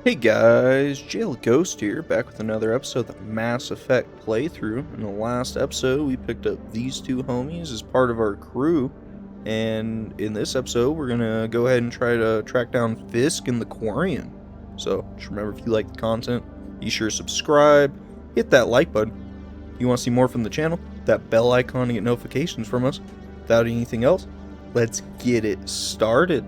Hey guys, Jlghost here, back with another episode of the Mass Effect playthrough. In the last episode, we picked up these two homies as part of our crew, and in this episode, we're gonna go ahead and try to track down Fisk and the Quarian. So, just remember, if you like the content, be sure to subscribe, hit that like button. If you want to see more from the channel, that bell icon to get notifications from us. Without anything else, let's get it started.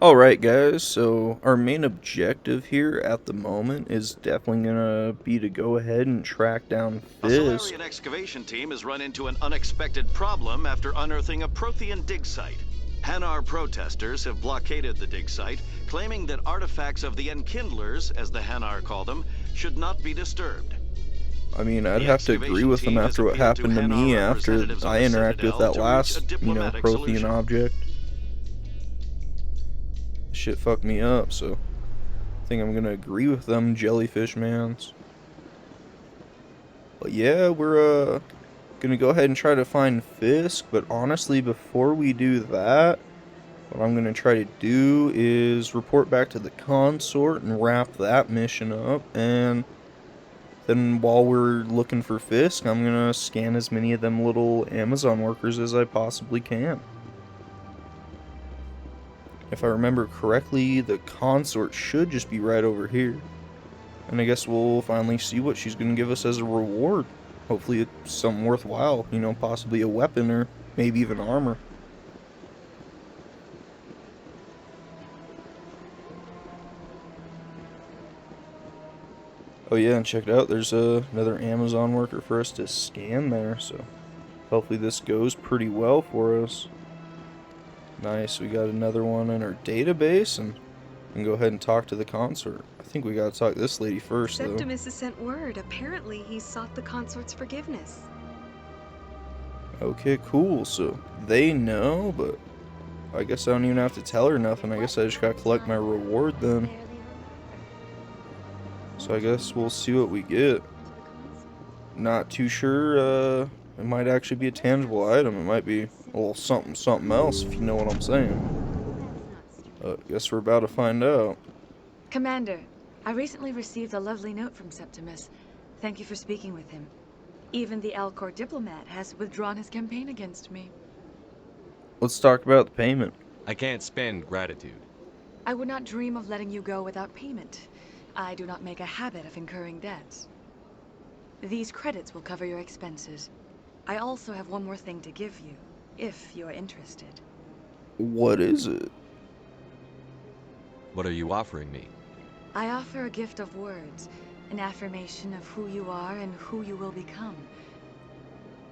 Alright guys, so our main objective here at the moment is definitely gonna be to go ahead and track down A Fisk. Solarian excavation team has run into an unexpected problem after unearthing a Prothean dig site. Hanar protesters have blockaded the dig site, claiming that artifacts of the Enkindlers, as the Hanar call them, should not be disturbed. I mean, I'd The have to agree excavation with them team has after what appealed to happened to Hanar me after representatives of I the interacted with Citadel that to reach a last, diplomatic Prothean solution. object. Shit fucked me up, so I think I'm gonna agree with them jellyfish mans. But yeah, we're gonna go ahead and try to find Fisk, but honestly, before we do that, what I'm going to try to do is report back to the consort and wrap that mission up, and then while we're looking for Fisk, I'm going to scan as many of them little Amazon workers as I possibly can. If I remember correctly, the consort should just be right over here. And I guess we'll finally see what she's going to give us as a reward. Hopefully it's something worthwhile, possibly a weapon or maybe even armor. Oh yeah, and check it out, there's another Amazon worker for us to scan there, so hopefully this goes pretty well for us. Nice, we got another one in our database, and we can go ahead and talk to the consort. I think we gotta talk to this lady first, though. Septimus has sent word. Apparently, he sought the consort's forgiveness. Okay, cool, so they know, but I guess I don't even have to tell her nothing. I guess I just gotta collect my reward then. So I guess we'll see what we get. Not too sure, it might actually be a tangible item. It might be a little something else, if you know what I'm saying. Guess we're about to find out. Commander, I recently received a lovely note from Septimus. Thank you for speaking with him. Even the Alcor diplomat has withdrawn his campaign against me. Let's talk about the payment. I can't spend gratitude. I would not dream of letting you go without payment. I do not make a habit of incurring debts. These credits will cover your expenses. I also have one more thing to give you, if you're interested. What is it? What are you offering me? I offer a gift of words, an affirmation of who you are and who you will become.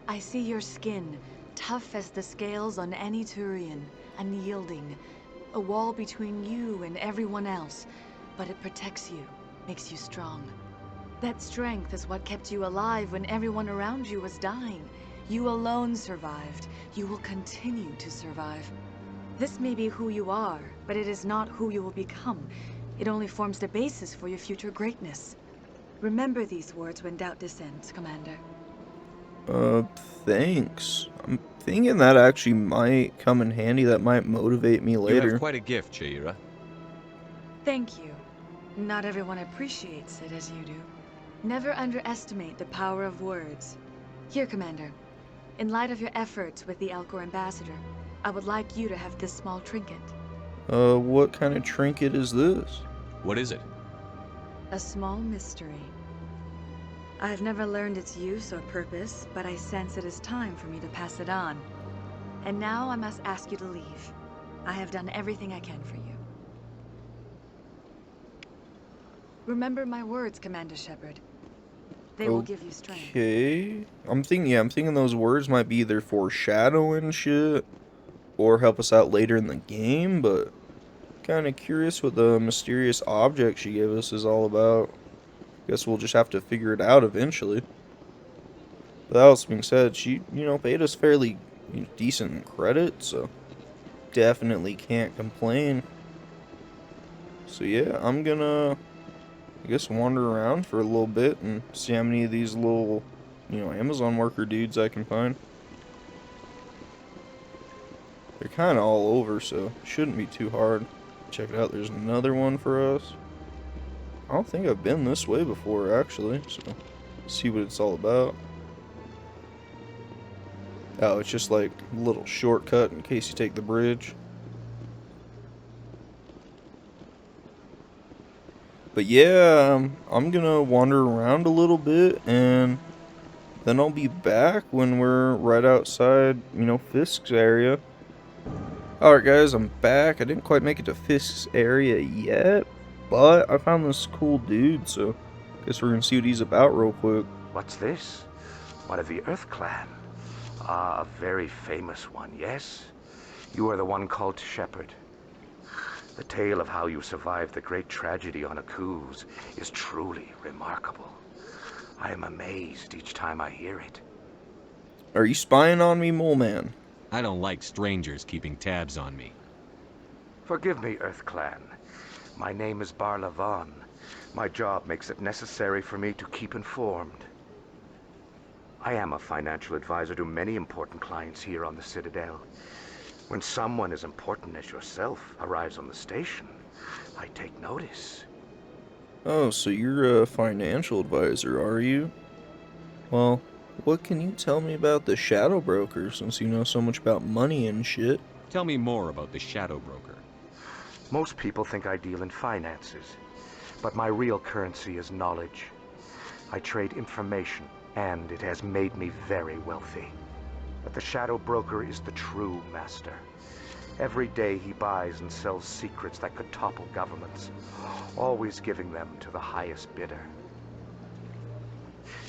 I see your skin, tough as the scales on any Turian, unyielding, a wall between you and everyone else, but it protects you, makes you strong. That strength is what kept you alive when everyone around you was dying. You alone survived. You will continue to survive. This may be who you are, but it is not who you will become. It only forms the basis for your future greatness. Remember these words when doubt descends, Commander. Thanks. I'm thinking that actually might come in handy. That might motivate me You later. have quite a gift, Jaira. Thank you. Not everyone appreciates it as you do. Never underestimate the power of words. Here, Commander. In light of your efforts with the Alcor ambassador, I would like you to have this small trinket. What kind of trinket is this? What is it? A small mystery. I have never learned its use or purpose, but I sense it is time for me to pass it on. And now I must ask you to leave. I have done everything I can for you. Remember my words, Commander Shepard. They will give you strength. Okay. I'm thinking those words might be either foreshadowing shit or help us out later in the game, but kind of curious what the mysterious object she gave us is all about. Guess we'll just have to figure it out eventually. But that else being said, she, paid us fairly decent credit, so definitely can't complain. So yeah, I'm gonna, I guess, wander around for a little bit and see how many of these little Amazon worker dudes I can find. They're kind of all over, so it shouldn't be too hard. Check it out, there's another one for us. I don't think I've been this way before, actually, so see what it's all about. Oh, it's just like a little shortcut in case you take the bridge. But yeah, I'm gonna wander around a little bit, and then I'll be back when we're right outside, Fisk's area. Alright guys, I'm back. I didn't quite make it to Fisk's area yet, but I found this cool dude, so guess we're gonna see what he's about real quick. What's this? One of the Earth Clan. Ah, a very famous one, yes? You are the one called Shepherd. The tale of how you survived the great tragedy on Akuz is truly remarkable. I am amazed each time I hear it. Are you spying on me, mole man? I don't like strangers keeping tabs on me. Forgive me, Earth Clan. My name is Barlavan. My job makes it necessary for me to keep informed. I am a financial advisor to many important clients here on the Citadel. When someone as important as yourself arrives on the station, I take notice. Oh, so you're a financial advisor, are you? Well, what can you tell me about the Shadow Broker, since you know so much about money and shit? Tell me more about the Shadow Broker. Most people think I deal in finances, but my real currency is knowledge. I trade information, and it has made me very wealthy. But the Shadow Broker is the true master. Every day he buys and sells secrets that could topple governments, always giving them to the highest bidder.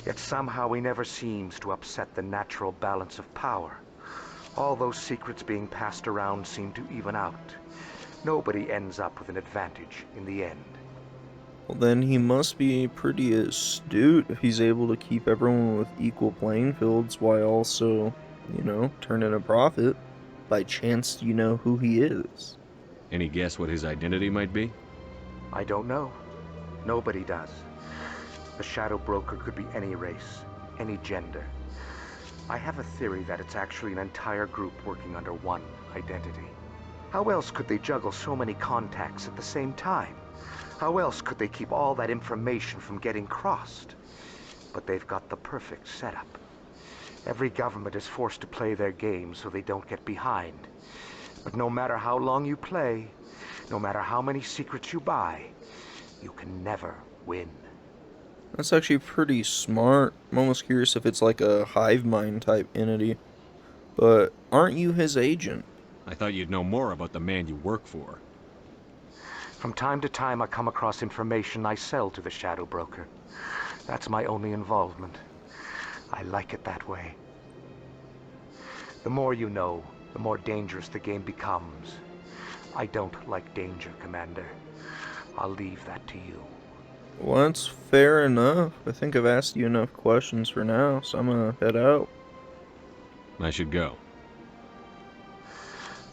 Yet somehow he never seems to upset the natural balance of power. All those secrets being passed around seem to even out. Nobody ends up with an advantage in the end. Well, then he must be pretty astute if he's able to keep everyone with equal playing fields while also, turning a profit. By chance, do you know who he is? Any guess what his identity might be? I don't know. Nobody does. The Shadow Broker could be any race, any gender. I have a theory that it's actually an entire group working under one identity. How else could they juggle so many contacts at the same time? How else could they keep all that information from getting crossed? But they've got the perfect setup. Every government is forced to play their game so they don't get behind. But no matter how long you play, no matter how many secrets you buy, you can never win. That's actually pretty smart. I'm almost curious if it's like a hive mind type entity. But aren't you his agent? I thought you'd know more about the man you work for. From time to time I come across information I sell to the Shadow Broker. That's my only involvement. I like it that way. The more you know, the more dangerous the game becomes. I don't like danger, Commander. I'll leave that to you. Well, that's fair enough. I think I've asked you enough questions for now, so I'm gonna head out. I should go.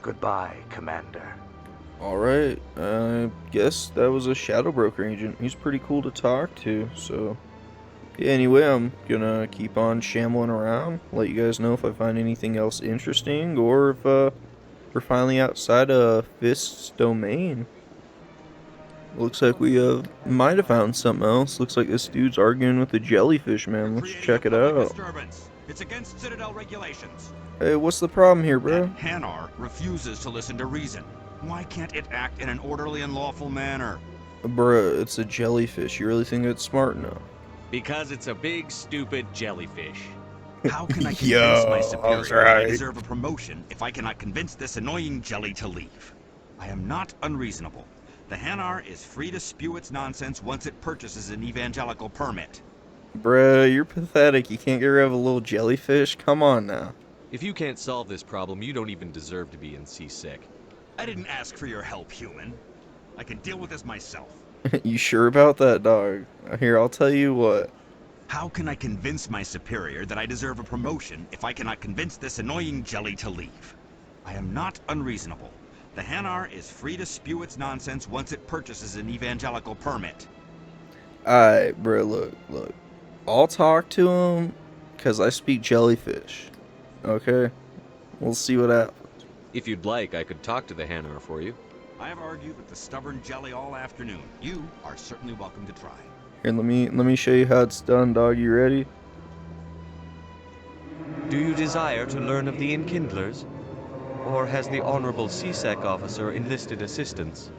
Goodbye, Commander. Alright, I guess that was a Shadow Broker agent. He's pretty cool to talk to, so... Yeah, anyway, I'm gonna keep on shambling around, let you guys know if I find anything else interesting, or if we're finally outside of Fisk's domain. Looks like we might have found something else. Looks like this dude's arguing with the jellyfish man. Let's check it out. It's against Citadel regulations. Hey, what's the problem here, bro? And Hanar refuses to listen to reason. Why can't it act in an orderly and lawful manner? Bruh, it's a jellyfish. You really think it's smart enough? Because it's a big, stupid jellyfish. How can I convince Yo, my superior that I alright. deserve a promotion if I cannot convince this annoying jelly to leave? I am not unreasonable. The Hanar is free to spew its nonsense once it purchases an evangelical permit. Bruh, you're pathetic. You can't get rid of a little jellyfish? Come on now. If you can't solve this problem, you don't even deserve to be in seasick. I didn't ask for your help, human. I can deal with this myself. You sure about that, dog? Here, I'll tell you what. How can I convince my superior that I deserve a promotion if I cannot convince this annoying jelly to leave? I am not unreasonable. The Hanar is free to spew its nonsense once it purchases an evangelical permit. Alright, bro, look. I'll talk to him, Because I speak jellyfish. Okay? We'll see what happens. If you'd like, I could talk to the Hanar for you. I have argued with the stubborn jelly all afternoon. You are certainly welcome to try. Here, let me show you how it's done, dog. You ready? Do you desire to learn of the Enkindlers? Or has the Honorable CSEC officer enlisted assistance?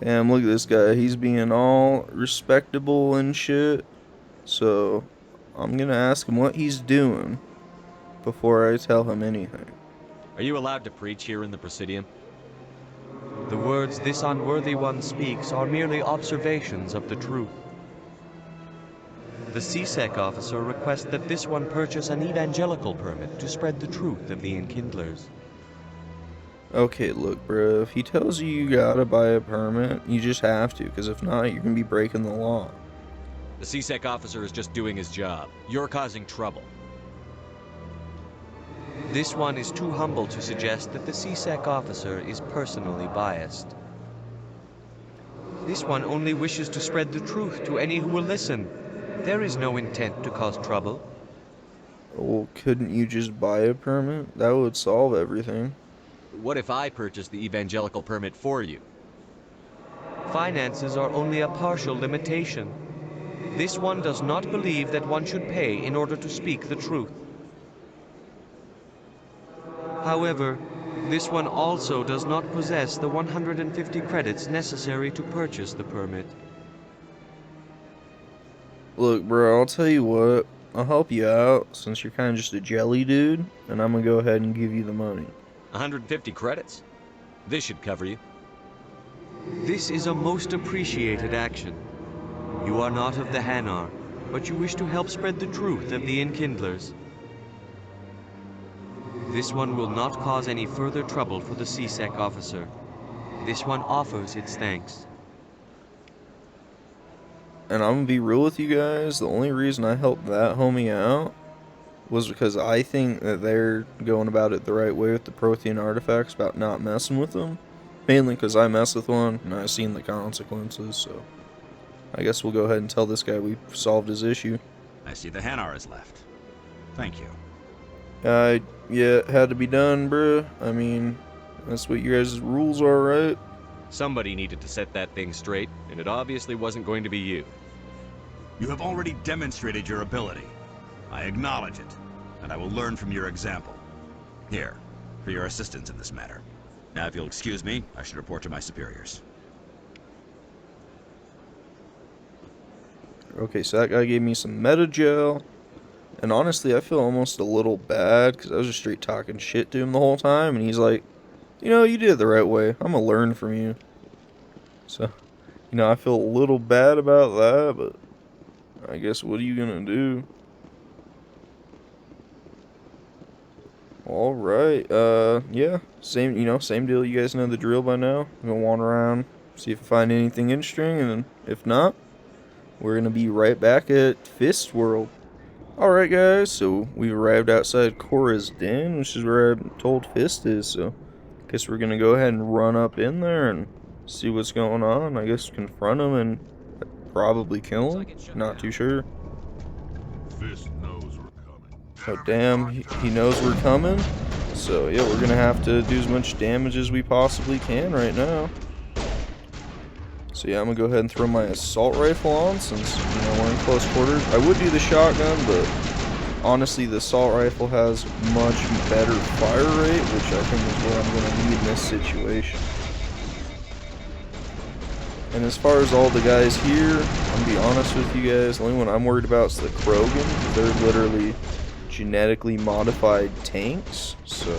Damn, look at this guy. He's being all respectable and shit. So, I'm gonna ask him what he's doing before I tell him anything. Are you allowed to preach here in the Presidium? The words this unworthy one speaks are merely observations of the truth. The CSEC officer requests that this one purchase an evangelical permit to spread the truth of the Enkindlers. Okay, look, bro. If he tells you you gotta buy a permit, you just have to, because if not, you're gonna be breaking the law. The CSEC officer is just doing his job. You're causing trouble. This one is too humble to suggest that the CSEC officer is personally biased. This one only wishes to spread the truth to any who will listen. There is no intent to cause trouble. Well, couldn't you just buy a permit? That would solve everything. What if I purchase the evangelical permit for you? Finances are only a partial limitation. This one does not believe that one should pay in order to speak the truth. However, this one also does not possess the 150 credits necessary to purchase the permit. Look, bro, I'll tell you what. I'll help you out, since you're kind of just a jelly dude, and I'm gonna go ahead and give you the money. 150 credits? This should cover you. This is a most appreciated action. You are not of the Hanar, but you wish to help spread the truth of the Enkindlers. This one will not cause any further trouble for the CSEC officer. This one offers its thanks. And I'm gonna be real with you guys, the only reason I helped that homie out was because I think that they're going about it the right way with the Prothean artifacts, about not messing with them. Mainly because I messed with one, and I've seen the consequences, so I guess we'll go ahead and tell this guy we've solved his issue. I see the Hanar is left. Thank you. Yeah, it had to be done, bruh. I mean, that's what your guys' rules are, right? Somebody needed to set that thing straight, and it obviously wasn't going to be you. You have already demonstrated your ability. I acknowledge it, and I will learn from your example. Here, for your assistance in this matter. Now, if you'll excuse me, I should report to my superiors. Okay, so that guy gave me some meta-gel. And honestly, I feel almost a little bad, because I was just straight talking shit to him the whole time. And he's like, you know, you did it the right way. I'm going to learn from you. So, you know, I feel a little bad about that, but I guess what are you going to do? Alright, yeah, same deal. You guys know the drill by now. I'm going to wander around, see if I find anything interesting, and if not, we're going to be right back at Fist World. Alright guys, so we arrived outside Korra's den, which is where I'm told Fist is, so I guess we're going to go ahead and run up in there and see what's going on. I guess confront him and probably kill him, not too sure. Fist knows we're coming. Oh damn, he knows we're coming, so yeah, we're going to have to do as much damage as we possibly can right now. So yeah, I'm going to go ahead and throw my assault rifle on since, you know, we're in close quarters. I would do the shotgun, but honestly, the assault rifle has much better fire rate, which I think is what I'm going to need in this situation. And as far as all the guys here, I'm going to be honest with you guys, the only one I'm worried about is the Krogan. They're literally genetically modified tanks, so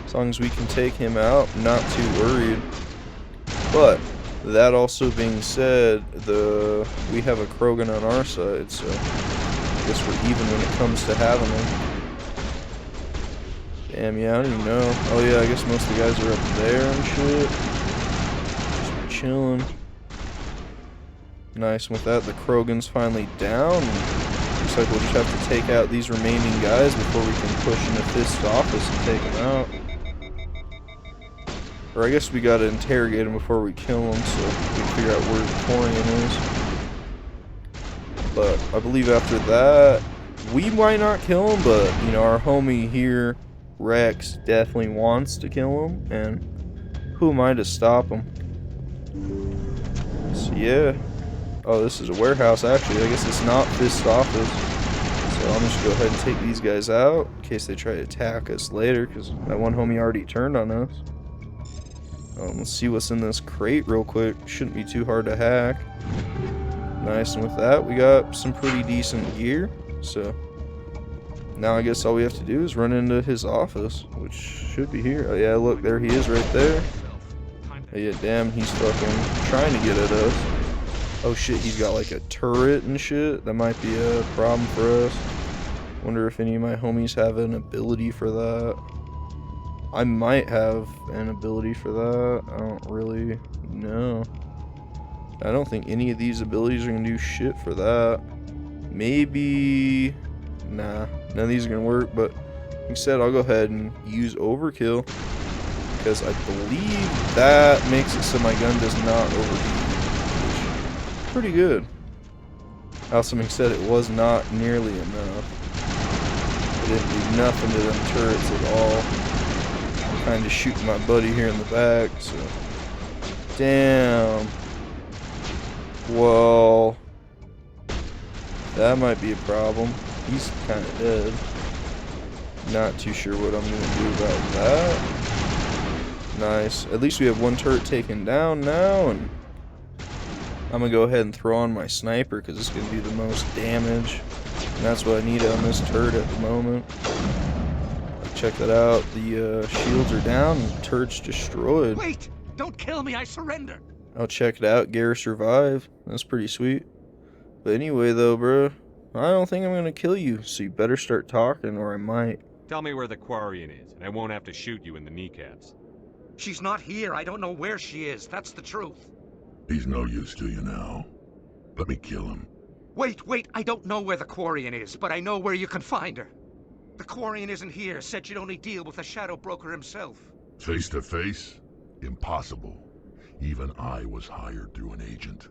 as long as we can take him out, I'm not too worried. But that also being said, we have a Krogan on our side, so I guess we're even when it comes to having them. Damn, yeah, I don't even know. Oh yeah, I guess most of the guys are up there and shit. Just chilling. Nice, and with that, the Krogan's finally down. Looks like we'll just have to take out these remaining guys before we can push into Fist's office and take them out. Or I guess we gotta interrogate him before we kill him, so we can figure out where the Torian is. But I believe after that, we might not kill him, but, you know, our homie here, Rex, definitely wants to kill him, and who am I to stop him? So, yeah. Oh, this is a warehouse, actually. I guess it's not Fist's office. So I'm just gonna go ahead and take these guys out in case they try to attack us later, because that one homie already turned on us. Let's see what's in this crate real quick. Shouldn't be too hard to hack. Nice, and with that, we got some pretty decent gear. So now I guess all we have to do is run into his office, which should be here. Oh yeah, look, there he is right there. Oh yeah, damn, he's fucking trying to get at us. Oh shit, he's got like a turret and shit. That might be a problem for us. Wonder if any of my homies have an ability for that. I might have an ability for that. I don't really know. I don't think any of these abilities are gonna do shit for that. Maybe... Nah, none of these are gonna work, but like I said, I'll go ahead and use overkill, because I believe that makes it so my gun does not overheat. Which, pretty good. Also, like I said, it was not nearly enough. It didn't do nothing to them turrets at all. I'm kind of shooting my buddy here in the back, so... Damn. Well... That might be a problem. He's kind of dead. Not too sure what I'm going to do about that. Nice. At least we have one turret taken down now, and I'm going to go ahead and throw on my sniper because it's going to do the most damage. And that's what I need on this turret at the moment. Check that out. The shields are down and the turret's destroyed. Wait! Don't kill me, I surrender! I'll check it out. Gare survived. That's pretty sweet. But anyway, though, bro, I don't think I'm going to kill you, so you better start talking or I might. Tell me where the Quarian is, and I won't have to shoot you in the kneecaps. She's not here. I don't know where she is. That's the truth. He's no use to you now. Let me kill him. Wait. I don't know where the Quarian is, but I know where you can find her. The Quarian isn't here. Said you'd only deal with the Shadow Broker himself. Face to face? Impossible. Even I was hired through an agent.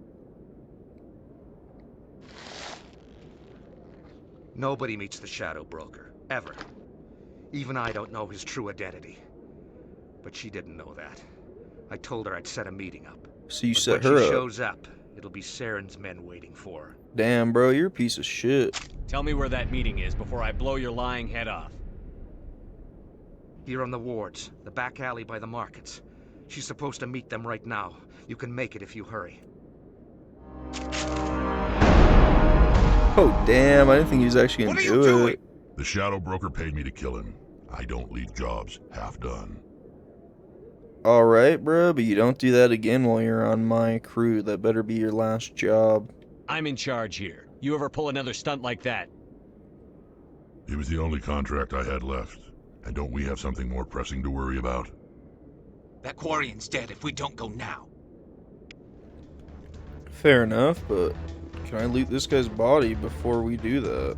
Nobody meets the Shadow Broker, ever. Even I don't know his true identity. But she didn't know that. I told her I'd set a meeting up. So you But set when her she up. shows up, it'll be Saren's men waiting for her. Damn, bro, you're a piece of shit. Tell me where that meeting is before I blow your lying head off. Here on the wards, the back alley by the markets. She's supposed to meet them right now. You can make it if you hurry. Oh, damn, I didn't think he was actually going to do it. The Shadow Broker paid me to kill him. I don't leave jobs half done. Alright, bro, but you don't do that again while you're on my crew. That better be your last job. I'm in charge here. You ever pull another stunt like that? It was the only contract I had left. And don't we have something more pressing to worry about? That Quarian's dead if we don't go now. Fair enough, but can I loot this guy's body before we do that?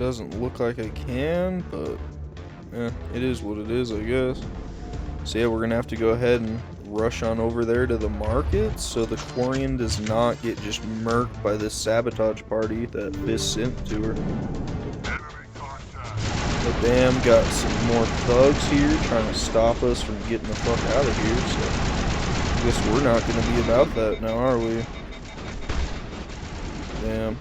Doesn't look like I can, but it is what it is, I guess. So yeah, we're gonna have to go ahead and rush on over there to the market so the Quarian does not get just murked by this sabotage party that Fist sent to her. But damn, got some more thugs here trying to stop us from getting the fuck out of here, so I guess we're not gonna be about that now, are we? Damn.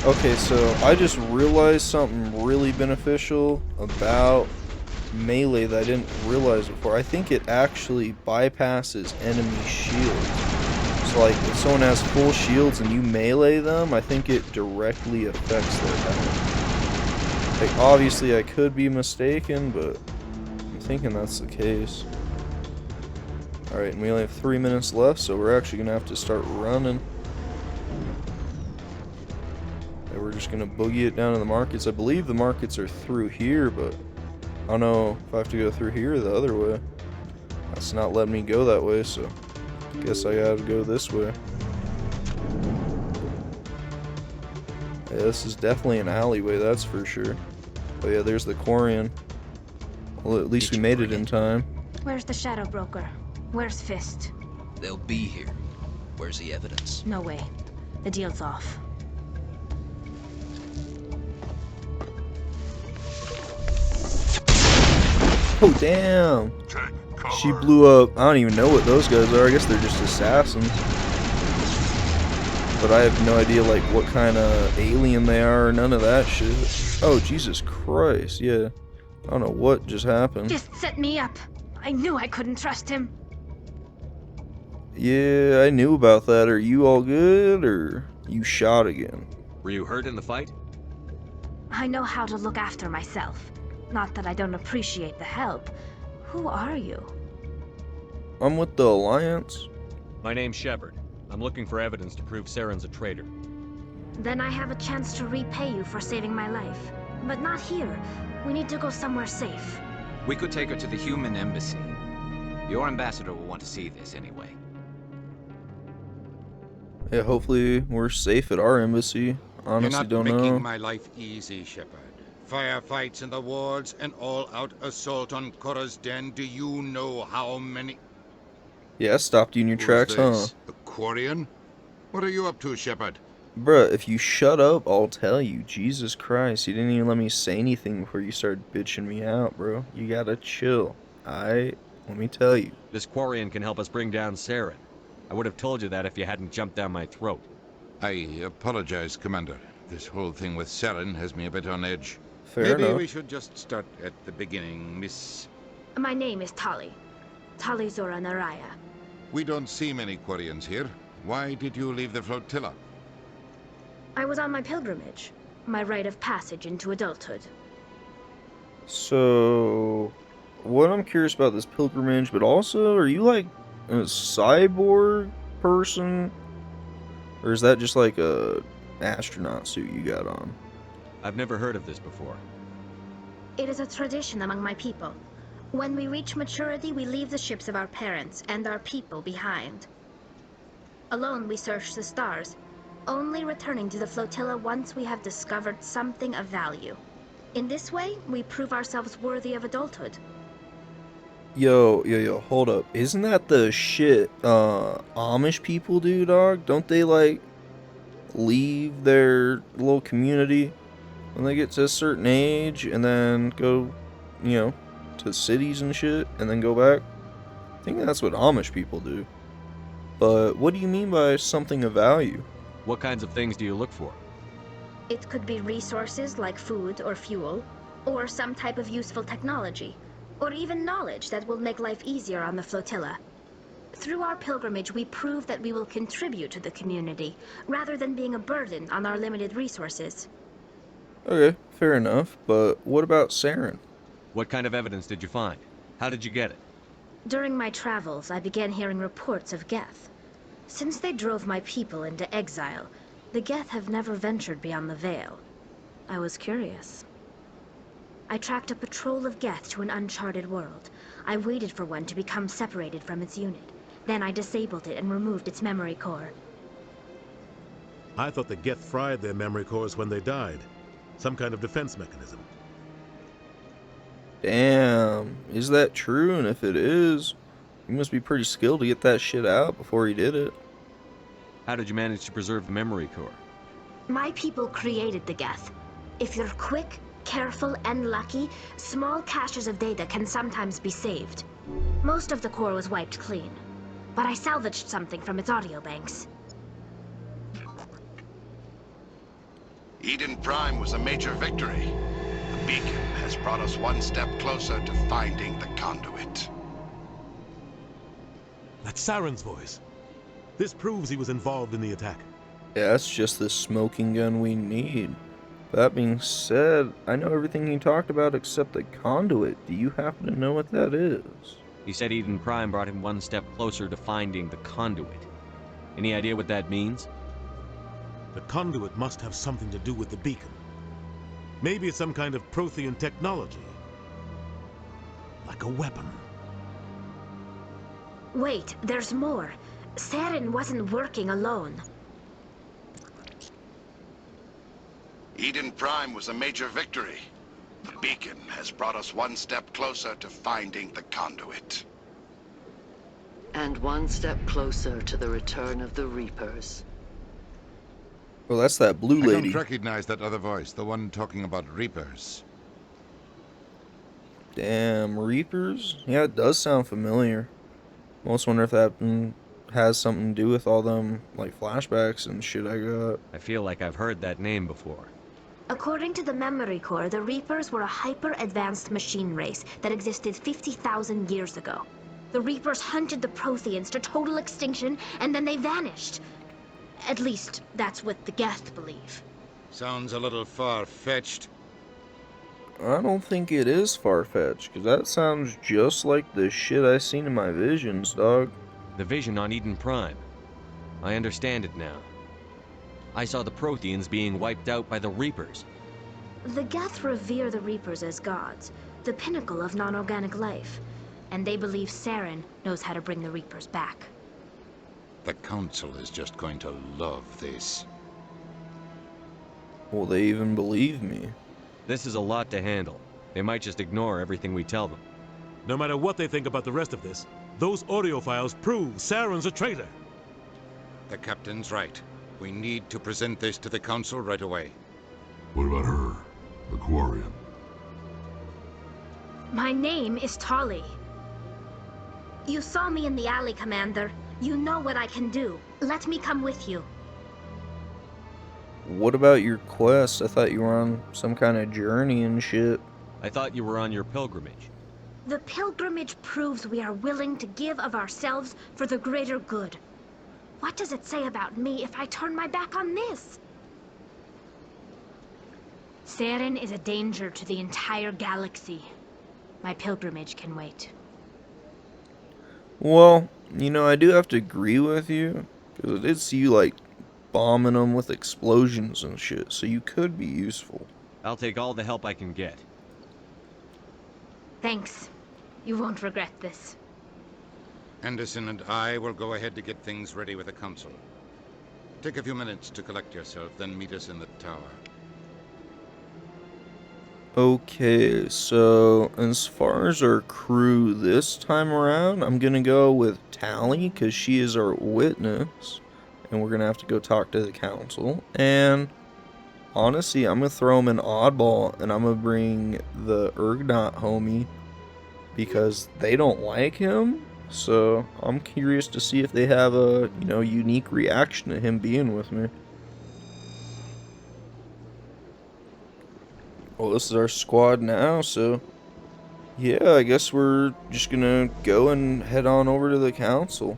Okay, so I just realized something really beneficial about melee that I didn't realize before. I think it actually bypasses enemy shields. So like if someone has full shields and you melee them, I think it directly affects their health. Like obviously I could be mistaken, but I'm thinking that's the case. Alright, and we only have 3 minutes left, so we're actually gonna have to start running. And we're just gonna boogie it down to the markets. I believe the markets are through here, but I don't know if I have to go through here or the other way. That's not letting me go that way, so I guess I gotta go this way. Yeah, this is definitely an alleyway, that's for sure. Oh yeah, there's the Quarian. Well, at least we made it in time. Where's the Shadow Broker? Where's Fist? They'll be here. Where's the evidence? No way. The deal's off. Oh, damn. She blew up. I don't even know what those guys are. I guess they're just assassins. But I have no idea, like, what kind of alien they are or none of that shit. Oh, Jesus Christ. Yeah. I don't know what just happened. Just set me up. I knew I couldn't trust him. Yeah, I knew about that. Are you all good, or you shot again? Were you hurt in the fight? I know how to look after myself. Not that I don't appreciate the help. Who are you? I'm with the Alliance. My name's Shepard. I'm looking for evidence to prove Saren's a traitor. Then I have a chance to repay you for saving my life. But not here. We need to go somewhere safe. We could take her to the human embassy. Your ambassador will want to see this anyway. Yeah, hopefully we're safe at our embassy. Honestly, don't You're not making know. my life easy, Shepard. Firefights in the wards, an all-out assault on Korra's den. Do you know how many... Yeah, I stopped you in your tracks, huh? The Quarian? What are you up to, Shepard? Bruh, if you shut up, I'll tell you. Jesus Christ, you didn't even let me say anything before you started bitching me out, bro. You gotta chill. Alright? Let me tell you. This Quarian can help us bring down Saren. I would have told you that if you hadn't jumped down my throat. I apologize, Commander. This whole thing with Saren has me a bit on edge. Fair Maybe enough. we should just start at the beginning, Miss... My name is Tali. Tali Zora Naraya. We don't see many Quarians here. Why did you leave the flotilla? I was on my pilgrimage. My rite of passage into adulthood. So, what I'm curious about this pilgrimage, but also, are you like a cyborg person? Or is that just like a astronaut suit you got on? I've never heard of this before. It is a tradition among my people. When we reach maturity, we leave the ships of our parents and our people behind. Alone, we search the stars, only returning to the flotilla once we have discovered something of value. In this way, we prove ourselves worthy of adulthood. Yo, hold up. Isn't that the shit Amish people do, dog? Don't they, like, leave their little community when they get to a certain age and then go, you know, to cities and shit and then go back? I think that's what Amish people do. But what do you mean by something of value? What kinds of things do you look for? It could be resources like food or fuel, or some type of useful technology, or even knowledge that will make life easier on the flotilla. Through our pilgrimage, we prove that we will contribute to the community, rather than being a burden on our limited resources. Okay, fair enough, but what about Saren? What kind of evidence did you find? How did you get it? During my travels, I began hearing reports of Geth. Since they drove my people into exile, the Geth have never ventured beyond the Veil. I was curious. I tracked a patrol of Geth to an uncharted world. I waited for one to become separated from its unit. Then I disabled it and removed its memory core. I thought the Geth fried their memory cores when they died. Some kind of defense mechanism. Damn, is that true? And if it is, you must be pretty skilled to get that shit out before he did it. How did you manage to preserve the memory core? My people created the Geth. If you're quick, careful, and lucky, small caches of data can sometimes be saved. Most of the core was wiped clean, but I salvaged something from its audio banks. Eden Prime was a major victory. The beacon has brought us one step closer to finding the conduit. That's Saren's voice. This proves he was involved in the attack. Yeah, that's just the smoking gun we need. That being said, I know everything he talked about except the conduit. Do you happen to know what that is? He said Eden Prime brought him one step closer to finding the conduit. Any idea what that means? The conduit must have something to do with the beacon. Maybe it's some kind of Prothean technology. Like a weapon. Wait, there's more. Saren wasn't working alone. Eden Prime was a major victory. The beacon has brought us one step closer to finding the conduit. And one step closer to the return of the Reapers. Well, that's that blue lady. I don't recognize that other voice, the one talking about Reapers. Damn, Reapers? Yeah, it does sound familiar. I almost wonder if that has something to do with all them, like, flashbacks and shit I got. I feel like I've heard that name before. According to the Memory Core, the Reapers were a hyper-advanced machine race that existed 50,000 years ago. The Reapers hunted the Protheans to total extinction, and then they vanished. At least, that's what the Geth believe. Sounds a little far-fetched. I don't think it is far-fetched, because that sounds just like the shit I seen in my visions, dog. The vision on Eden Prime. I understand it now. I saw the Protheans being wiped out by the Reapers. The Geth revere the Reapers as gods, the pinnacle of non-organic life, and they believe Saren knows how to bring the Reapers back. The Council is just going to love this. Will they even believe me? This is a lot to handle. They might just ignore everything we tell them. No matter what they think about the rest of this, those audio files prove Saren's a traitor. The Captain's right. We need to present this to the Council right away. What about her? The Quarian? My name is Tali. You saw me in the alley, Commander. You know what I can do. Let me come with you. What about your quest? I thought you were on some kind of journey and shit. I thought you were on your pilgrimage. The pilgrimage proves we are willing to give of ourselves for the greater good. What does it say about me if I turn my back on this? Saren is a danger to the entire galaxy. My pilgrimage can wait. Well, you know, I do have to agree with you, because I did see you, like, bombing them with explosions and shit, so you could be useful. I'll take all the help I can get. Thanks. You won't regret this. Anderson and I will go ahead to get things ready with the Council. Take a few minutes to collect yourself, then meet us in the tower. Okay, so as far as our crew this time around, I'm gonna go with Tally, because she is our witness, and we're gonna have to go talk to the Council. And honestly, I'm gonna throw him an oddball, and I'm gonna bring the Ergonaut homie, because they don't like him. So I'm curious to see if they have a, you know, unique reaction to him being with me. Well, this is our squad now, so yeah, I guess we're just gonna go and head on over to the Council.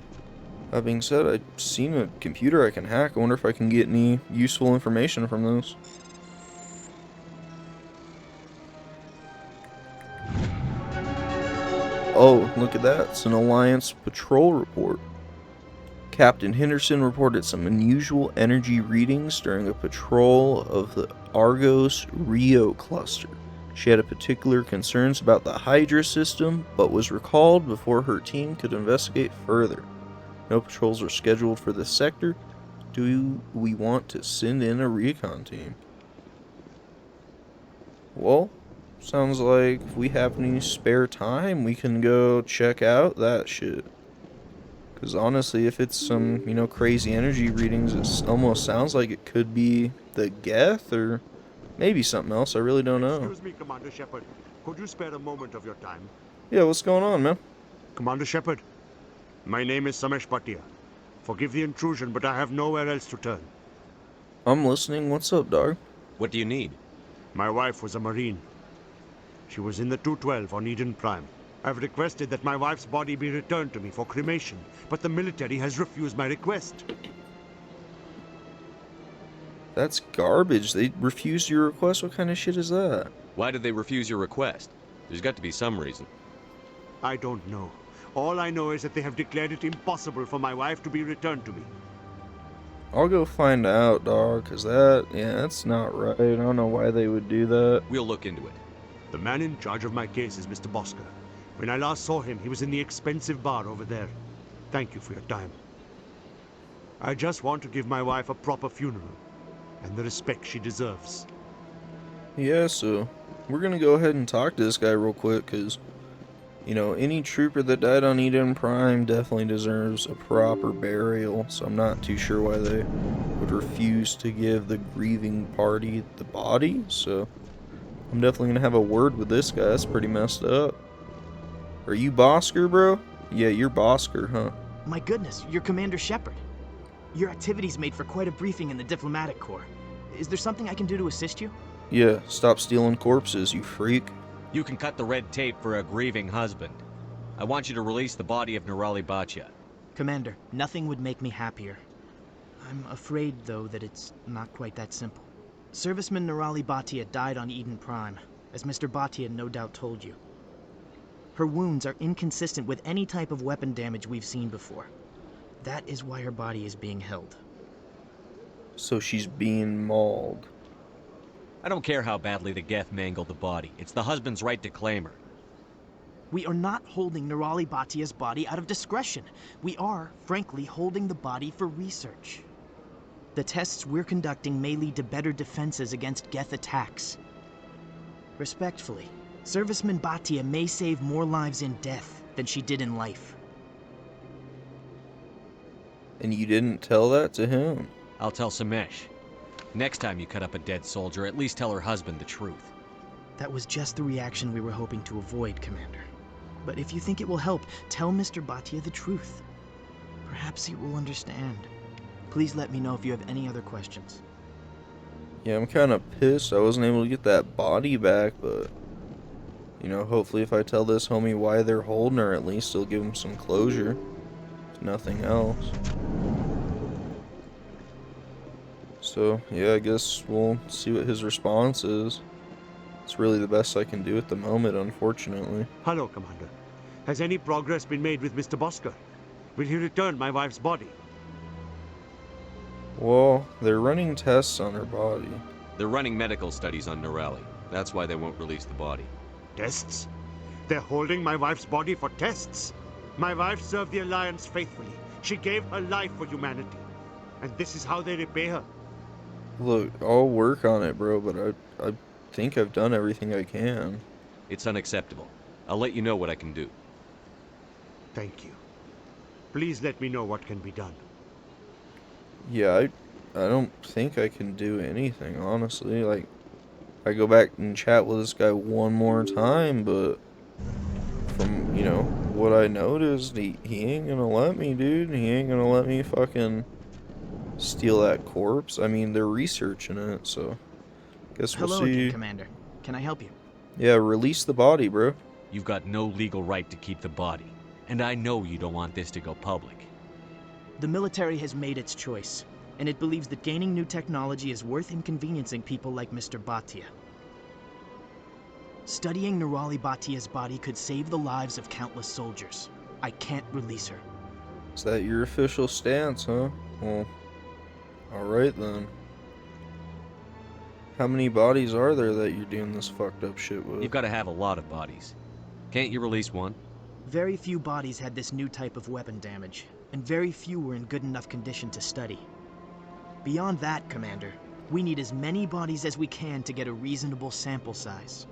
That being said, I've seen a computer I can hack. I wonder if I can get any useful information from those. Oh, look at that. It's an Alliance patrol report. Captain Henderson reported some unusual energy readings during a patrol of the Argos Rio cluster. She had particular concerns about the Hydra system, but was recalled before her team could investigate further. No patrols are scheduled for this sector. Do we want to send in a recon team? Well, sounds like if we have any spare time, we can go check out that shit. Because honestly, if it's some, you know, crazy energy readings, it almost sounds like it could be the Geth or maybe something else. I really don't know. Excuse me, Commander Shepard. Could you spare a moment of your time? Yeah, what's going on, man? Commander Shepard, my name is Samesh Bhatia. Forgive the intrusion, but I have nowhere else to turn. I'm listening. What's up, dog? What do you need? My wife was a Marine. She was in the 212 on Eden Prime. I've requested that my wife's body be returned to me for cremation, but the military has refused my request. That's garbage. They refused your request? What kind of shit is that? Why did they refuse your request? There's got to be some reason. I don't know. All I know is that they have declared it impossible for my wife to be returned to me. I'll go find out, dog, because that's not right. I don't know why they would do that. We'll look into it. The man in charge of my case is Mr. Bosker. When I last saw him, he was in the expensive bar over there. Thank you for your time. I just want to give my wife a proper funeral, and the respect she deserves. Yeah, so we're gonna go ahead and talk to this guy real quick, because, you know, any trooper that died on Eden Prime definitely deserves a proper burial, so I'm not too sure why they would refuse to give the grieving party the body, so I'm definitely gonna have a word with this guy. That's pretty messed up. Are you Bosker, bro? Yeah, you're Bosker, huh? My goodness, you're Commander Shepard. Your activities made for quite a briefing in the diplomatic corps. Is there something I can do to assist you? Yeah, stop stealing corpses, you freak. You can cut the red tape for a grieving husband. I want you to release the body of Nirali Bhatia. Commander, nothing would make me happier. I'm afraid, though, that it's not quite that simple. Serviceman Nirali Bhatia died on Eden Prime, as Mr. Bhatia no doubt told you. Her wounds are inconsistent with any type of weapon damage we've seen before. That is why her body is being held. So she's being mauled. I don't care how badly the Geth mangled the body. It's the husband's right to claim her. We are not holding Nirali Bhatia's body out of discretion. We are, frankly, holding the body for research. The tests we're conducting may lead to better defenses against Geth attacks. Respectfully, Serviceman Bhatia may save more lives in death than she did in life. And you didn't tell that to him? I'll tell Samesh. Next time you cut up a dead soldier, at least tell her husband the truth. That was just the reaction we were hoping to avoid, Commander. But if you think it will help, tell Mr. Bhatia the truth. Perhaps he will understand. Please let me know if you have any other questions. Yeah, I'm kind of pissed I wasn't able to get that body back, but... You know, hopefully if I tell this homie why they're holding her, at least it'll give him some closure. If nothing else. So, yeah, I guess we'll see what his response is. It's really the best I can do at the moment, unfortunately. Hello, Commander. Has any progress been made with Mr. Bosker? Will he return my wife's body? Well, they're running tests on her body. They're running medical studies on Nirali. That's why they won't release the body. Tests? They're holding my wife's body for tests? My wife served the Alliance faithfully. She gave her life for humanity. And this is how they repay her. Look, I'll work on it, bro, but I think I've done everything I can. It's unacceptable. I'll let you know what I can do. Thank you. Please let me know what can be done. Yeah, I don't think I can do anything, honestly. Like, I go back and chat with this guy one more time, but from, you know, what I noticed, he ain't gonna let me, dude. He ain't gonna let me fucking steal that corpse. I mean, they're researching it, so guess we'll Hello see. again, Commander. Can I help you? Yeah, release the body, bro. You've got no legal right to keep the body. And I know you don't want this to go public. The military has made its choice, and it believes that gaining new technology is worth inconveniencing people like Mr. Bhatia. Studying Nirali Bhatia's body could save the lives of countless soldiers. I can't release her. Is that your official stance, huh? Well, alright then. How many bodies are there that you're doing this fucked up shit with? You've got to have a lot of bodies. Can't you release one? Very few bodies had this new type of weapon damage, and very few were in good enough condition to study. Beyond that, Commander, we need as many bodies as we can to get a reasonable sample size.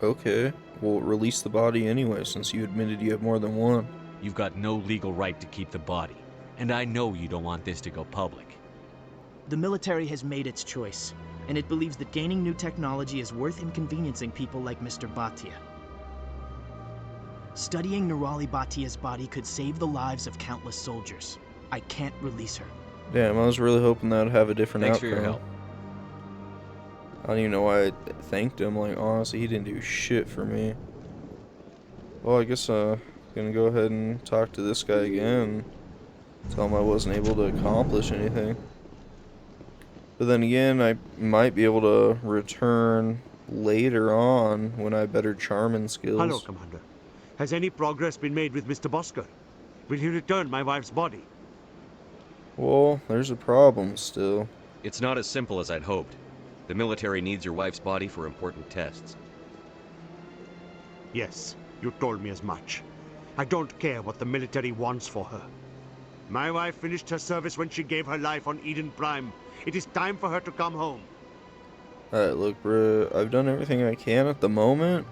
Okay, well, release the body anyway, since you admitted you have more than one. You've got no legal right to keep the body. And I know you don't want this to go public. The military has made its choice, and it believes that gaining new technology is worth inconveniencing people like Mr. Bhatia. Studying Nirali Bhatia's body could save the lives of countless soldiers. I can't release her. Damn, I was really hoping that would have a different Thanks outcome. for your help. I don't even know why I thanked him. Like, honestly, he didn't do shit for me. Well, I guess gonna go ahead and talk to this guy again. Tell him I wasn't able to accomplish anything. But then again, I might be able to return later on when I have better charming skills. Hello, Commander. Has any progress been made with Mr. Bosker? Will he return my wife's body? Well, there's a problem still. It's not as simple as I'd hoped. The military needs your wife's body for important tests. Yes, you told me as much. I don't care what the military wants for her. My wife finished her service when she gave her life on Eden Prime. It is time for her to come home. Alright, look, bro, I've done everything I can at the moment,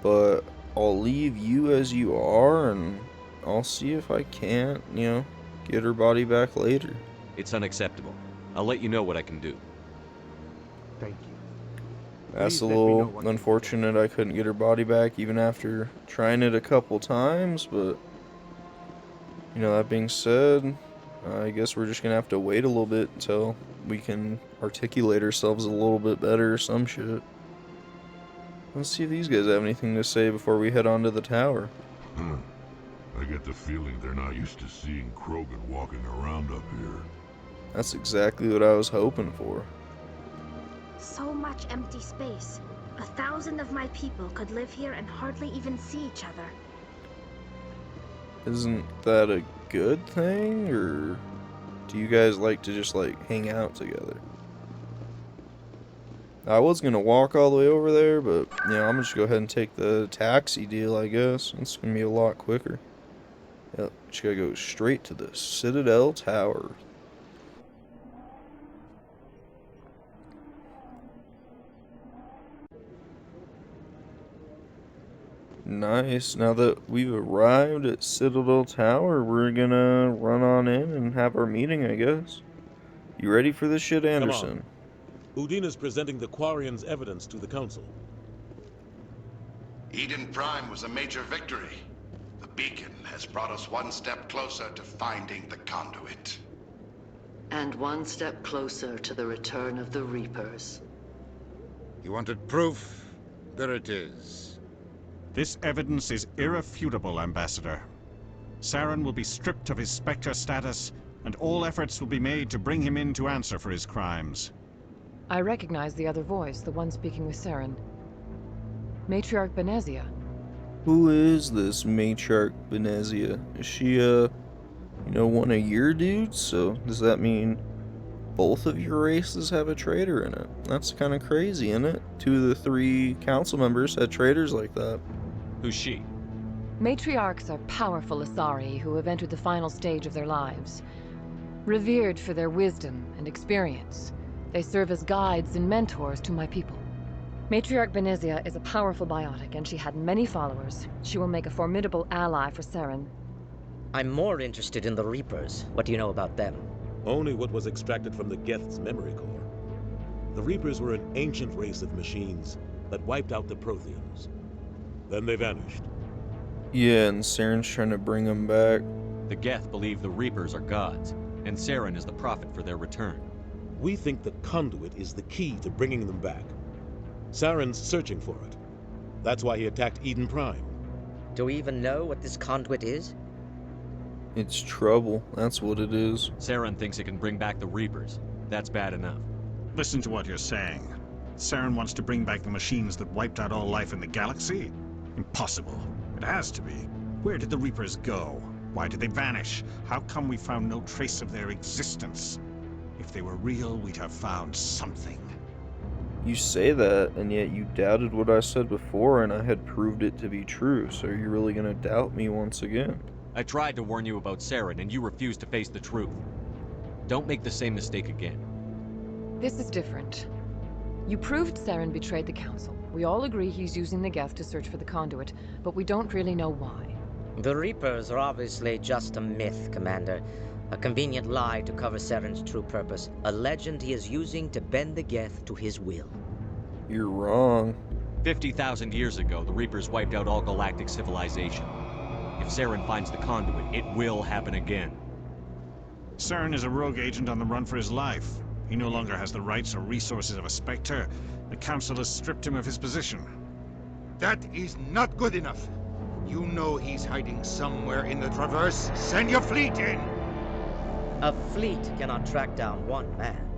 but I'll leave you as you are, and I'll see if I can't, you know, get her body back later. It's unacceptable. I'll let you know what I can do. Thank you. That's a Please let me know little what you unfortunate I couldn't get her body back even after trying it a couple times, but you know, that being said, I guess we're just gonna have to wait a little bit until we can articulate ourselves a little bit better or some shit. Let's see if these guys have anything to say before we head on to the tower. I get the feeling they're not used to seeing Krogan walking around up here. That's exactly what I was hoping for. So much empty space. 1,000 of my people could live here and hardly even see each other. Isn't that a good thing, or do you guys like to just like hang out together? I was gonna walk all the way over there, but yeah, I'm just go ahead and take the taxi deal, I guess. It's gonna be a lot quicker. Yep, just gotta go straight to the Citadel Tower. Nice. Now that we've arrived at Citadel Tower, we're gonna run on in and have our meeting, I guess. You ready for this shit, Anderson? Udine is presenting the Quarians' evidence to the Council. Eden Prime was a major victory. The beacon has brought us one step closer to finding the conduit. And one step closer to the return of the Reapers. You wanted proof? There it is. This evidence is irrefutable, Ambassador. Saren will be stripped of his Spectre status, and all efforts will be made to bring him in to answer for his crimes. I recognize the other voice, the one speaking with Saren. Matriarch Benezia. Who is this Matriarch Benezia? Is she, you know, one of your dudes? So, does that mean both of your races have a traitor in it? That's kind of crazy, isn't it? 2 of the 3 council members had traitors like that. Who's she? Matriarchs are powerful Asari who have entered the final stage of their lives. Revered for their wisdom and experience, they serve as guides and mentors to my people. Matriarch Benezia is a powerful biotic, and she had many followers. She will make a formidable ally for Saren. I'm more interested in the Reapers. What do you know about them? Only what was extracted from the Geth's memory core. The Reapers were an ancient race of machines that wiped out the Protheans. Then they vanished. Yeah, and Saren's trying to bring them back. The Geth believe the Reapers are gods, and Saren is the prophet for their return. We think the conduit is the key to bringing them back. Saren's searching for it. That's why he attacked Eden Prime. Do we even know what this conduit is? It's trouble. That's what it is. Saren thinks it can bring back the Reapers. That's bad enough. Listen to what you're saying. Saren wants to bring back the machines that wiped out all life in the galaxy? Impossible. It has to be. Where did the Reapers go? Why did they vanish? How come we found no trace of their existence? If they were real, we'd have found something. You say that, and yet you doubted what I said before, and I had proved it to be true, so you're really gonna doubt me once again? I tried to warn you about Saren, and you refused to face the truth. Don't make the same mistake again. This is different. You proved Saren betrayed the Council. We all agree he's using the Geth to search for the conduit, but we don't really know why. The Reapers are obviously just a myth, Commander. A convenient lie to cover Saren's true purpose. A legend he is using to bend the Geth to his will. You're wrong. 50,000 years ago, the Reapers wiped out all galactic civilization. If Saren finds the conduit, it will happen again. Saren is a rogue agent on the run for his life. He no longer has the rights or resources of a Spectre. The Council has stripped him of his position. That is not good enough. You know he's hiding somewhere in the Traverse. Send your fleet in! A fleet cannot track down one man.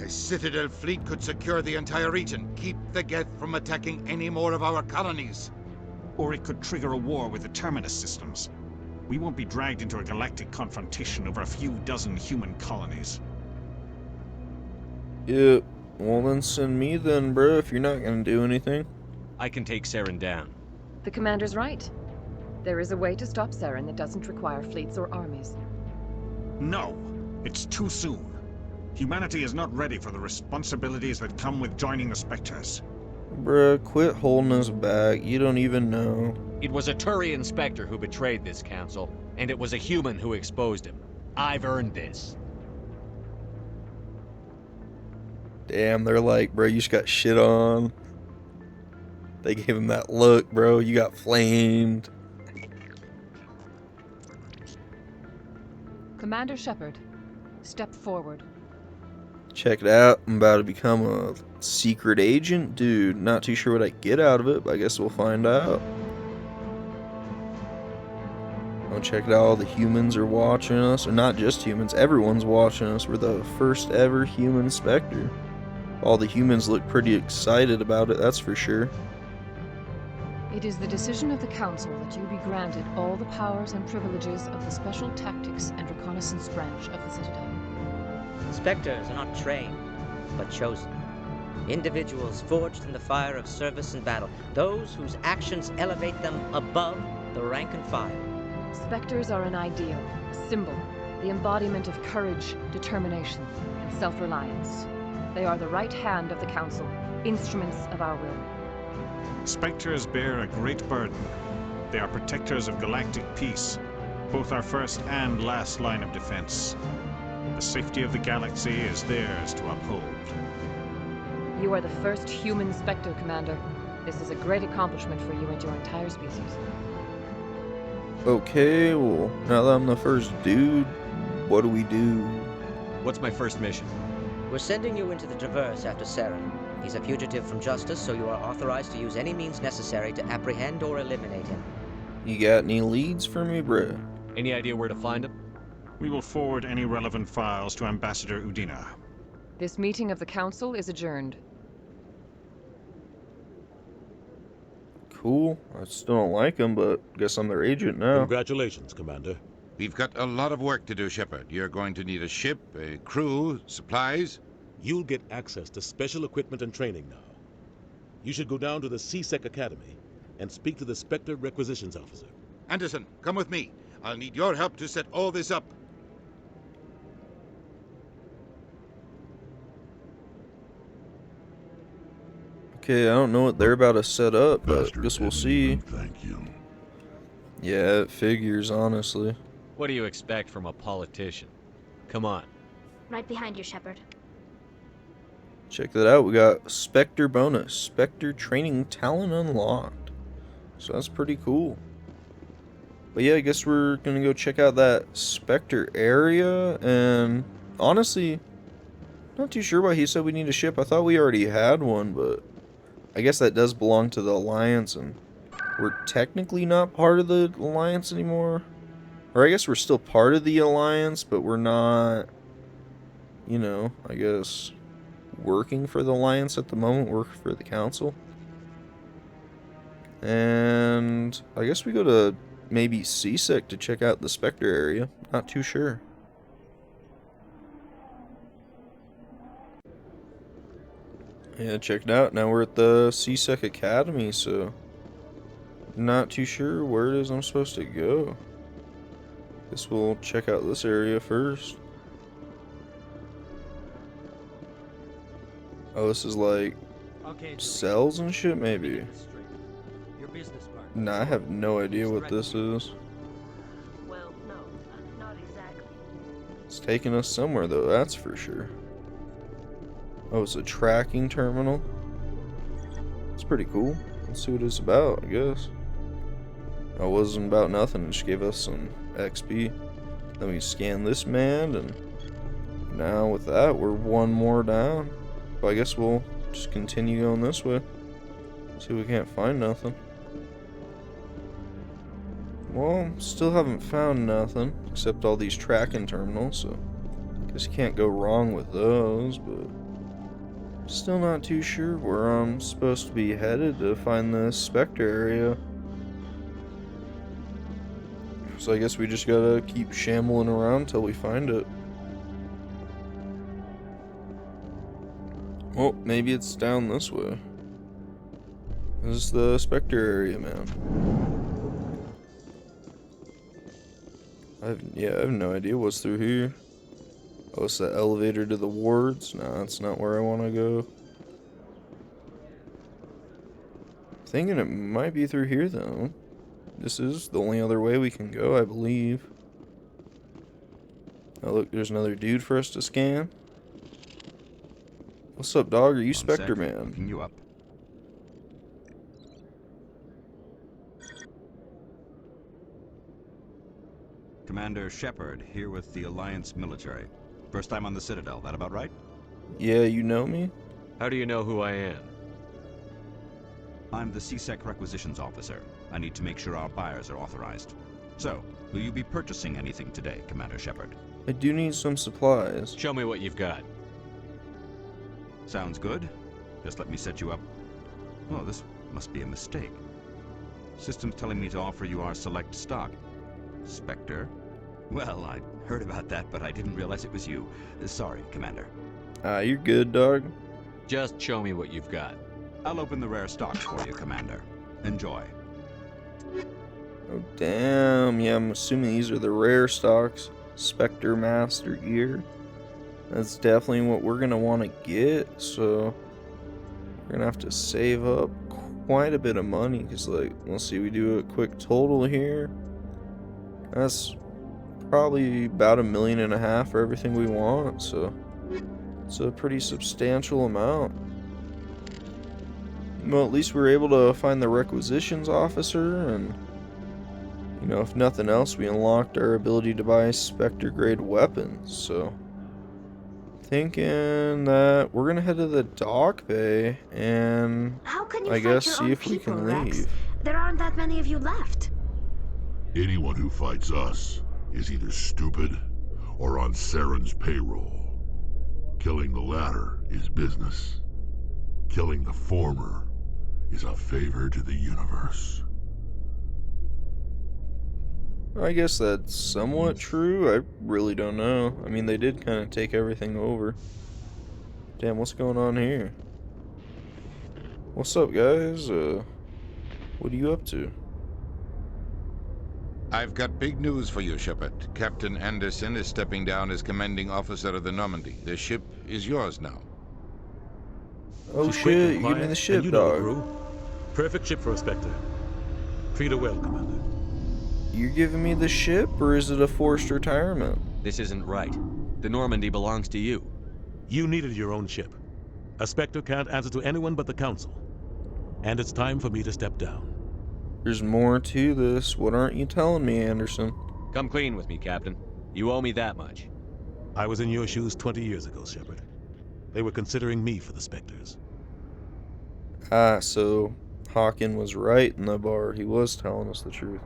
A Citadel fleet could secure the entire region, keep the Geth from attacking any more of our colonies. Or it could trigger a war with the Terminus systems. We won't be dragged into a galactic confrontation over a few dozen human colonies. Yeah, well then send me then, bro, if you're not gonna do anything. I can take Saren down. The Commander's right. There is a way to stop Saren that doesn't require fleets or armies. No, it's too soon. Humanity is not ready for the responsibilities that come with joining the Spectres. Bruh, quit holding us back. You don't even know. It was a Turian Spectre who betrayed this council, and it was a human who exposed him. I've earned this. Damn, they're like, bro, you just got shit on. They gave him that look, bro. You got flamed. Commander Shepard, step forward. Check it out. I'm about to become a secret agent. Dude, not too sure what I get out of it, but I guess we'll find out. Oh, check it out. All the humans are watching us. Or not just humans. Everyone's watching us. We're the first ever human Spectre. All the humans look pretty excited about it, that's for sure. It is the decision of the Council that you be granted all the powers and privileges of the Special Tactics and Reconnaissance Branch of the Citadel. Spectres are not trained, but chosen. Individuals forged in the fire of service and battle. Those whose actions elevate them above the rank and file. Spectres are an ideal, a symbol, the embodiment of courage, determination, and self-reliance. They are the right hand of the Council, instruments of our will. Spectres bear a great burden. They are protectors of galactic peace, both our first and last line of defense. The safety of the galaxy is theirs to uphold. You are the first human Spectre, Commander. This is a great accomplishment for you and your entire species. Okay, well, now that I'm the first dude, what do we do? What's my first mission? We're sending you into the Traverse after Saren. He's a fugitive from justice, so you are authorized to use any means necessary to apprehend or eliminate him. You got any leads for me, bruh? Any idea where to find him? We will forward any relevant files to Ambassador Udina. This meeting of the Council is adjourned. Cool. I still don't like him, but guess I'm their agent now. Congratulations, Commander. We've got a lot of work to do, Shepard. You're going to need a ship, a crew, supplies. You'll get access to special equipment and training now. You should go down to the C-Sec Academy and speak to the Spectre Requisitions Officer. Anderson, come with me. I'll need your help to set all this up. Okay, I don't know what they're about to set up, but Bastard guess we'll didn't see. even thank you. Yeah, it figures, honestly. What do you expect from a politician? Come on. Right behind you, Shepard. Check that out. We got Spectre bonus. Spectre training talent unlocked. So that's pretty cool. But yeah, I guess we're going to go check out that Spectre area. And honestly, not too sure why he said we need a ship. I thought we already had one, but I guess that does belong to the Alliance. And we're technically not part of the Alliance anymore. Or I guess we're still part of the Alliance, but we're not, you know, I guess working for the Alliance at the moment. Work for the Council. And I guess we go to maybe C-Sec to check out the Spectre area. Not too sure. Yeah, check it out. Now we're at the C-Sec Academy, so not too sure where it is I'm supposed to go. Guess we'll check out this area first. Oh, this is like cells and shit, maybe. Nah, I have no idea what this is. Well, no, not exactly. It's taking us somewhere, though, that's for sure. Oh, it's a tracking terminal. It's pretty cool. Let's see what it's about, I guess. Oh, it wasn't about nothing. It just gave us some XP. Then we scan this man, and now with that, we're one more down. But I guess we'll just continue going this way. See if we can't find nothing. Well, still haven't found nothing, except all these tracking terminals, so guess you can't go wrong with those, but still not too sure where I'm supposed to be headed to find this Spectre area. So I guess we just gotta keep shambling around till we find it. Oh, maybe it's down this way. This is the Spectre area, man. I have no idea what's through here. Oh, it's the elevator to the wards? No, that's not where I want to go. Thinking it might be through here, though. This is the only other way we can go, I believe. Oh, look, there's another dude for us to scan. What's up, dog? Are you One sec, Spectre Man? hooking you up. Commander Shepard, here with the Alliance military. First time on the Citadel, that about right? Yeah, you know me? How do you know who I am? I'm the CSEC Requisitions Officer. I need to make sure our buyers are authorized. So, will you be purchasing anything today, Commander Shepard? I do need some supplies. Show me what you've got. Sounds good. Just let me set you up. Oh, this must be a mistake. System's telling me to offer you our select stock. Spectre? Well, I heard about that, but I didn't realize it was you. Sorry, Commander. You're good, dog. Just show me what you've got. I'll open the rare stocks for you, Commander. Enjoy. Oh, damn. Yeah, I'm assuming these are the rare stocks. Spectre Master Gear. That's definitely what we're going to want to get, so we're going to have to save up quite a bit of money, because, like, let's see, we do a quick total here. That's probably about $1.5 million for everything we want, so it's a pretty substantial amount. Well, at least we were able to find the requisitions officer, and you know, if nothing else, we unlocked our ability to buy Spectre grade weapons, so thinking that we're gonna head to the dock bay and How can you I fight guess your see own if we people, can Rex? leave. There aren't that many of you left. Anyone who fights us is either stupid or on Saren's payroll. Killing the latter is business. Killing the former is a favor to the universe. I guess that's somewhat true. I really don't know. I mean, they did kind of take everything over. Damn, what's going on here? What's up, guys? What are you up to? I've got big news for you, Shepard. Captain Anderson is stepping down as commanding officer of the Normandy. The ship is yours now. Oh She's quick shit, and you give me quiet, the ship, and you know the dog. crew. Perfect ship for a Spectre. Treat her well, Commander. You're giving me the ship, or is it a forced retirement? This isn't right. The Normandy belongs to you. You needed your own ship. A Spectre can't answer to anyone but the Council. And it's time for me to step down. There's more to this. What aren't you telling me, Anderson? Come clean with me, Captain. You owe me that much. I was in your shoes 20 years ago, Shepard. They were considering me for the Spectres. Ah, so Hawken was right in the bar. He was telling us the truth.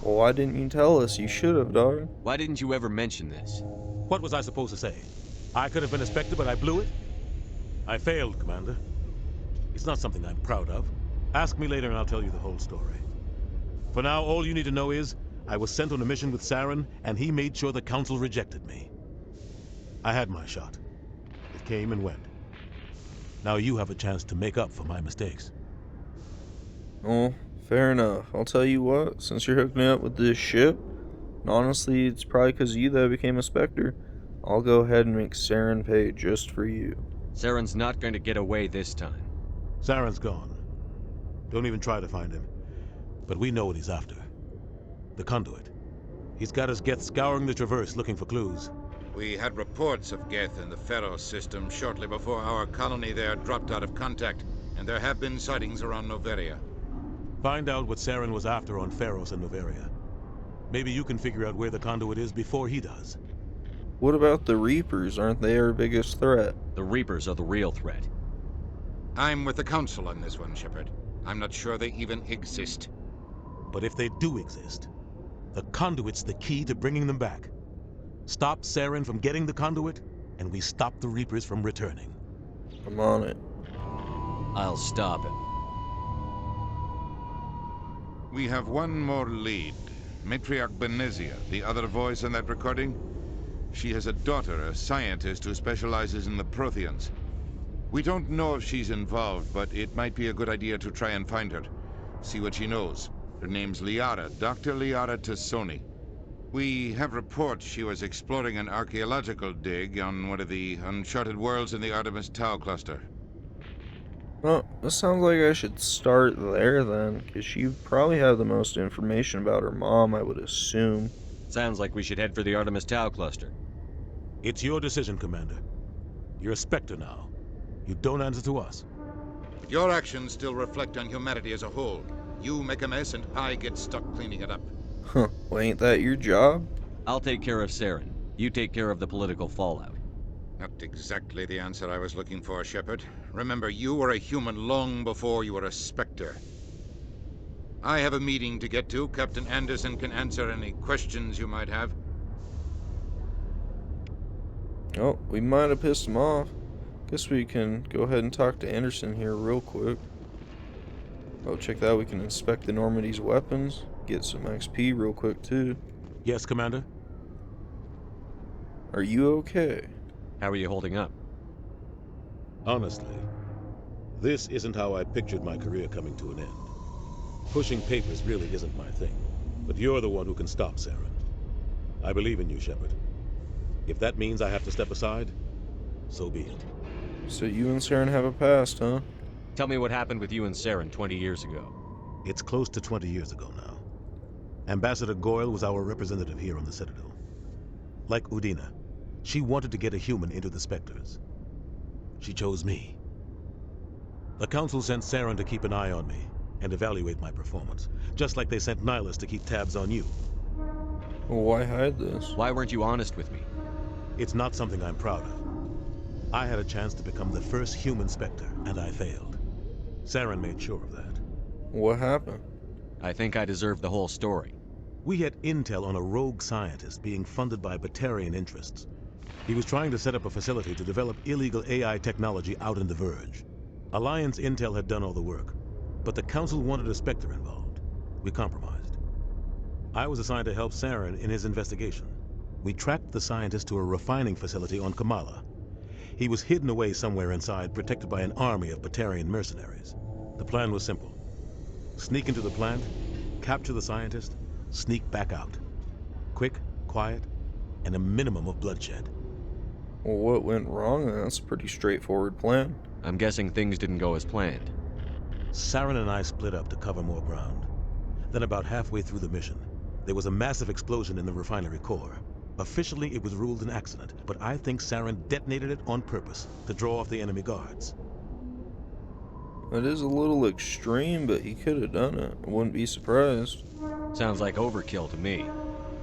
Well, why didn't you tell us? You should have, dog. Why didn't you ever mention this? What was I supposed to say? I could have been a Spectre, but I blew it? I failed, Commander. It's not something I'm proud of. Ask me later and I'll tell you the whole story. For now, all you need to know is, I was sent on a mission with Saren, and he made sure the Council rejected me. I had my shot. It came and went. Now you have a chance to make up for my mistakes. Oh, fair enough. I'll tell you what, since you're hooking me up with this ship, and honestly, it's probably because of you that I became a Spectre, I'll go ahead and make Saren pay just for you. Saren's not going to get away this time. Saren's gone. Don't even try to find him. But we know what he's after. The conduit. He's got his Geth scouring the Traverse looking for clues. We had reports of Geth in the Pharaoh system shortly before our colony there dropped out of contact, and there have been sightings around Noveria. Find out what Saren was after on Pharos and Noveria. Maybe you can figure out where the conduit is before he does. What about the Reapers? Aren't they our biggest threat? The Reapers are the real threat. I'm with the Council on this one, Shepard. I'm not sure they even exist. But if they do exist, the conduit's the key to bringing them back. Stop Saren from getting the conduit, and we stop the Reapers from returning. I'm on it. I'll stop him. We have one more lead. Matriarch Benezia, the other voice in that recording. She has a daughter, a scientist who specializes in the Protheans. We don't know if she's involved, but it might be a good idea to try and find her. See what she knows. Her name's Liara, Dr. Liara Tassoni. We have reports she was exploring an archaeological dig on one of the uncharted worlds in the Artemis Tau cluster. Well, it sounds like I should start there then, because she probably have the most information about her mom, I would assume. Sounds like we should head for the Artemis Tau cluster. It's your decision, Commander. You're a Spectre now. You don't answer to us. But your actions still reflect on humanity as a whole. You make a mess and I get stuck cleaning it up. Huh, well, ain't that your job? I'll take care of Saren. You take care of the political fallout. Not exactly the answer I was looking for, Shepard. Remember, you were a human long before you were a Spectre. I have a meeting to get to. Captain Anderson can answer any questions you might have. Oh, we might have pissed him off. Guess we can go ahead and talk to Anderson here real quick. Oh, check that out. We can inspect the Normandy's weapons. Get some XP real quick, too. Yes, Commander? Are you okay? How are you holding up? Honestly, this isn't how I pictured my career coming to an end. Pushing papers really isn't my thing. But you're the one who can stop Saren. I believe in you, Shepard. If that means I have to step aside, so be it. So you and Saren have a past, huh? Tell me what happened with you and Saren 20 years ago. It's close to 20 years ago now. Ambassador Goyle was our representative here on the Citadel. Like Udina, she wanted to get a human into the Spectres. She chose me. The Council sent Saren to keep an eye on me and evaluate my performance, just like they sent Nihilus to keep tabs on you. Well, why hide this? Why weren't you honest with me? It's not something I'm proud of. I had a chance to become the first human Spectre, and I failed. Saren made sure of that. What happened? I think I deserve the whole story. We had intel on a rogue scientist being funded by Batarian interests. He was trying to set up a facility to develop illegal AI technology out in the Verge. Alliance intel had done all the work, but the Council wanted a Spectre involved. We compromised. I was assigned to help Saren in his investigation. We tracked the scientist to a refining facility on Kamala. He was hidden away somewhere inside, protected by an army of Batarian mercenaries. The plan was simple. Sneak into the plant, capture the scientist, sneak back out. Quick, quiet, and a minimum of bloodshed. Well, what went wrong? That's a pretty straightforward plan. I'm guessing things didn't go as planned. Saren and I split up to cover more ground. Then about halfway through the mission, there was a massive explosion in the refinery core. Officially, it was ruled an accident, but I think Saren detonated it on purpose to draw off the enemy guards. That is a little extreme, but he could have done it. I wouldn't be surprised. Sounds like overkill to me.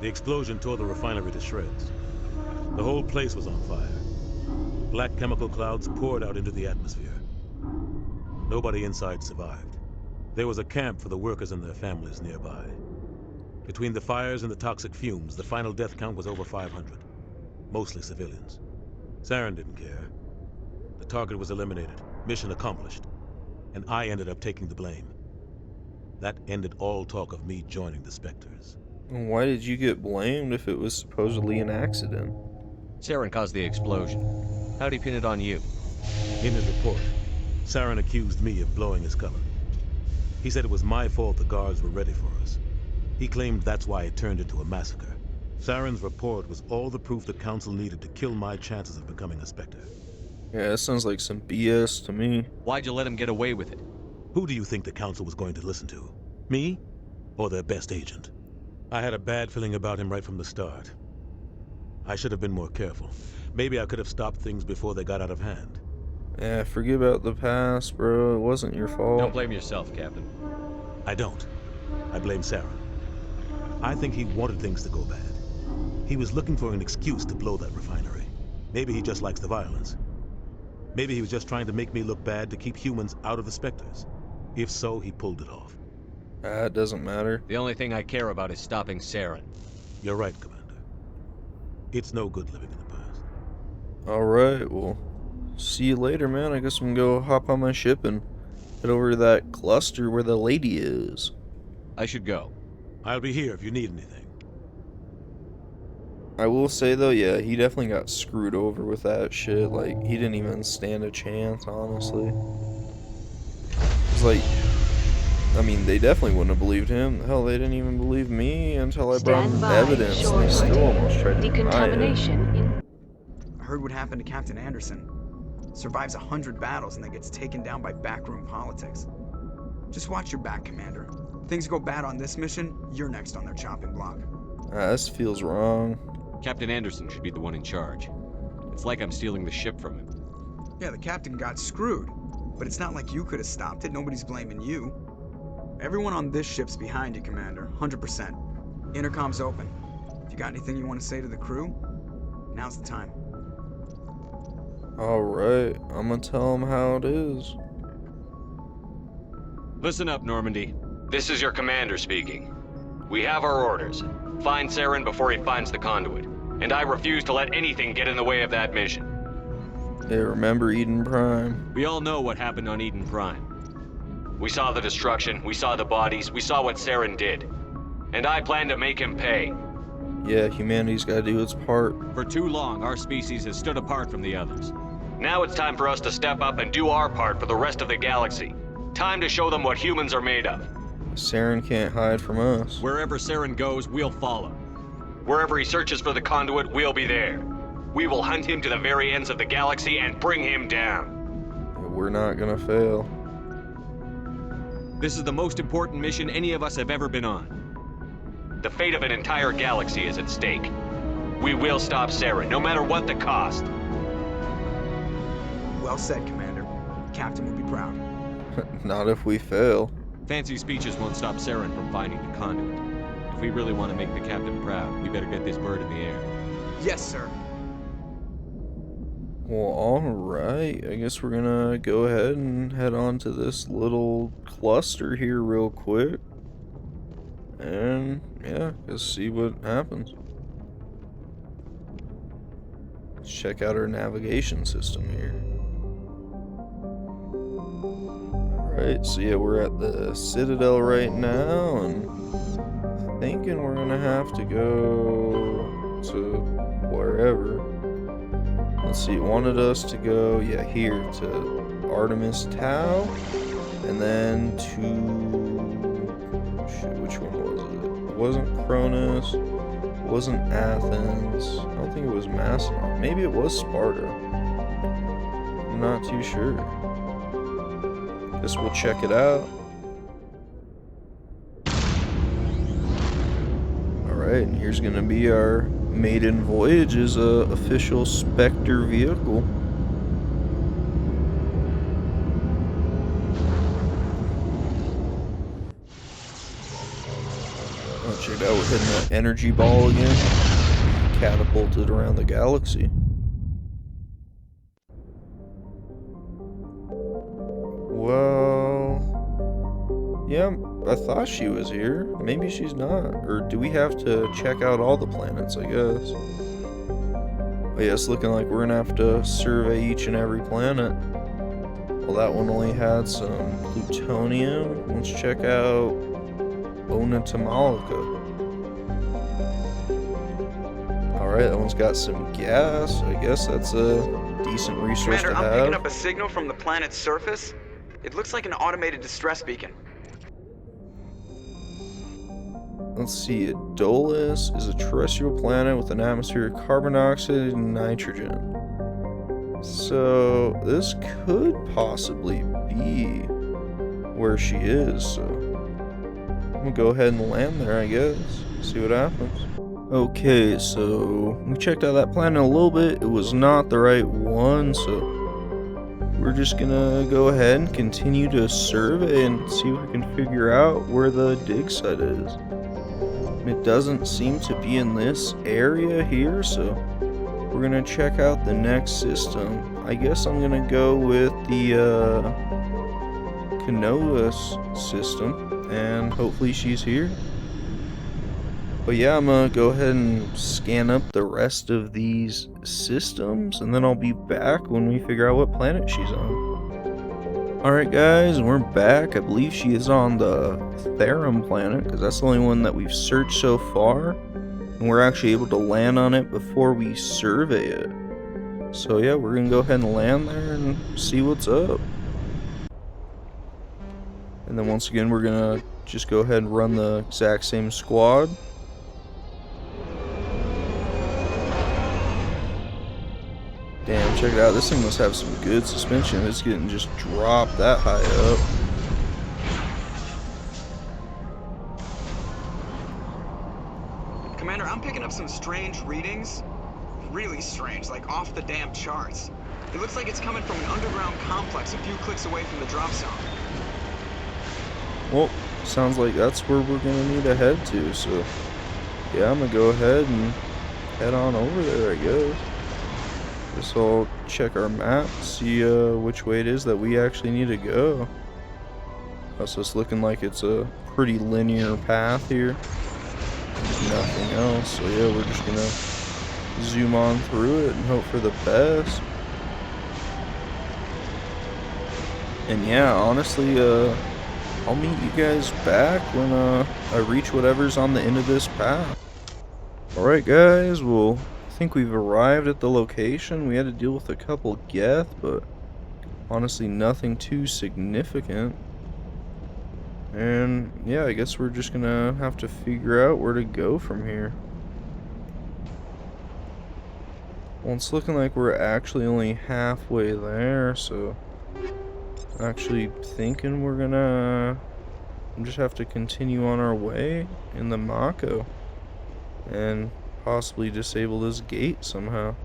The explosion tore the refinery to shreds. The whole place was on fire. Black chemical clouds poured out into the atmosphere. Nobody inside survived. There was a camp for the workers and their families nearby. Between the fires and the toxic fumes, the final death count was over 500. Mostly civilians. Saren didn't care. The target was eliminated, mission accomplished. And I ended up taking the blame. That ended all talk of me joining the Spectres. Why did you get blamed if it was supposedly an accident? Saren caused the explosion. How'd he pin it on you? In his report, Saren accused me of blowing his cover. He said it was my fault the guards were ready for us. He claimed that's why it turned into a massacre. Saren's report was all the proof the Council needed to kill my chances of becoming a Spectre. Yeah, that sounds like some BS to me. Why'd you let him get away with it? Who do you think the Council was going to listen to? Me? Or their best agent? I had a bad feeling about him right from the start. I should have been more careful. Maybe I could have stopped things before they got out of hand. Yeah, forget about the past, bro. It wasn't your fault. Don't blame yourself, Captain. I don't. I blame Saren. I think he wanted things to go bad. He was looking for an excuse to blow that refinery. Maybe he just likes the violence. Maybe he was just trying to make me look bad to keep humans out of the Spectres. If so, he pulled it off. It doesn't matter. The only thing I care about is stopping Saren. You're right, Commander. It's no good living in the past. Alright, well, see you later, man. I guess I'm gonna go hop on my ship and head over to that cluster where the lady is. I should go. I'll be here if you need anything. I will say, though, yeah, he definitely got screwed over with that shit. Like, he didn't even stand a chance, honestly. It's like, I mean, they definitely wouldn't have believed him. Hell, they didn't even believe me until I brought them evidence, and they still almost tried to deny it. I heard what happened to Captain Anderson. Survives 100 battles and then gets taken down by backroom politics. Just watch your back, Commander. Things go bad on this mission, you're next on their chopping block. This feels wrong. Captain Anderson should be the one in charge. It's like I'm stealing the ship from him. Yeah, the captain got screwed. But it's not like you could have stopped it. Nobody's blaming you. Everyone on this ship's behind you, Commander. 100%. Intercom's open. If you got anything you want to say to the crew, now's the time. Alright, I'm gonna tell him how it is. Listen up, Normandy. This is your commander speaking. We have our orders. Find Saren before he finds the conduit. And I refuse to let anything get in the way of that mission. Hey, remember Eden Prime? We all know what happened on Eden Prime. We saw the destruction, we saw the bodies, we saw what Saren did. And I plan to make him pay. Yeah, humanity's gotta do its part. For too long, our species has stood apart from the others. Now it's time for us to step up and do our part for the rest of the galaxy. Time to show them what humans are made of. Saren can't hide from us. Wherever Saren goes, we'll follow. Wherever he searches for the conduit, we'll be there. We will hunt him to the very ends of the galaxy and bring him down. We're not gonna fail. This is the most important mission any of us have ever been on. The fate of an entire galaxy is at stake. We will stop Saren, no matter what the cost. Well said, Commander. Captain will be proud. Not if we fail. Fancy speeches won't stop Saren from finding the conduit. If we really want to make the captain proud, we better get this bird in the air. Yes, sir. Well, alright. I guess we're gonna go ahead and head on to this little cluster here real quick. And, yeah, let's see what happens. Let's check out our navigation system here. Alright, so yeah, we're at the Citadel right now, and thinking we're gonna have to go to wherever. Let's see, it wanted us to go, yeah, here to Artemis Tau, and then to, shit, which one was it? It wasn't Cronus, it wasn't Athens, I don't think it was Macedon, maybe it was Sparta. I'm not too sure. Guess we'll check it out. Alright, and here's gonna be our maiden voyage as a official Spectre vehicle. Oh, check it out, we're hitting that energy ball again. Catapulted around the galaxy. Well, yeah, I thought she was here. Maybe she's not. Or do we have to check out all the planets, I guess? Oh yeah, it's looking like we're gonna have to survey each and every planet. Well, that one only had some plutonium. Let's check out Onatamalica. Alright, that one's got some gas. I guess that's a decent resource Commander, to have. I'm picking up a signal from the planet's surface. It looks like an automated distress beacon. Let's see, Adolis is a terrestrial planet with an atmosphere of carbon dioxide and nitrogen. So, this could possibly be where she is, so I'm gonna go ahead and land there, I guess. See what happens. Okay, so we checked out that planet a little bit. It was not the right one, so we're just gonna go ahead and continue to survey and see if we can figure out where the dig site is. It doesn't seem to be in this area here, so we're gonna check out the next system. I guess I'm gonna go with the Canoas system, and hopefully she's here. But yeah, I'm gonna go ahead and scan up the rest of these systems, and then I'll be back when we figure out what planet she's on. Alright guys, we're back. I believe she is on the Therum planet, because that's the only one that we've searched so far. And we're actually able to land on it before we survey it. So yeah, we're gonna go ahead and land there and see what's up. And then once again, we're gonna just go ahead and run the exact same squad. Damn, check it out. This thing must have some good suspension. It's getting just dropped that high up. Commander, I'm picking up some strange readings. Really strange, like off the damn charts. It looks like it's coming from an underground complex a few clicks away from the drop zone. Well, sounds like that's where we're gonna need to head to, so yeah, I'm gonna go ahead and head on over there, I guess. Guess I'll check our map, see which way it is that we actually need to go. Also, it's looking like it's a pretty linear path here. Nothing else, so yeah, we're just gonna zoom on through it and hope for the best. And yeah, honestly, I'll meet you guys back when I reach whatever's on the end of this path. Alright guys, well, I think we've arrived at the location. We had to deal with a couple geth, but honestly nothing too significant. And yeah, I guess we're just gonna have to figure out where to go from here. Well, it's looking like we're actually only halfway there, so I'm actually thinking we're gonna just have to continue on our way in the Mako and possibly disable this gate somehow.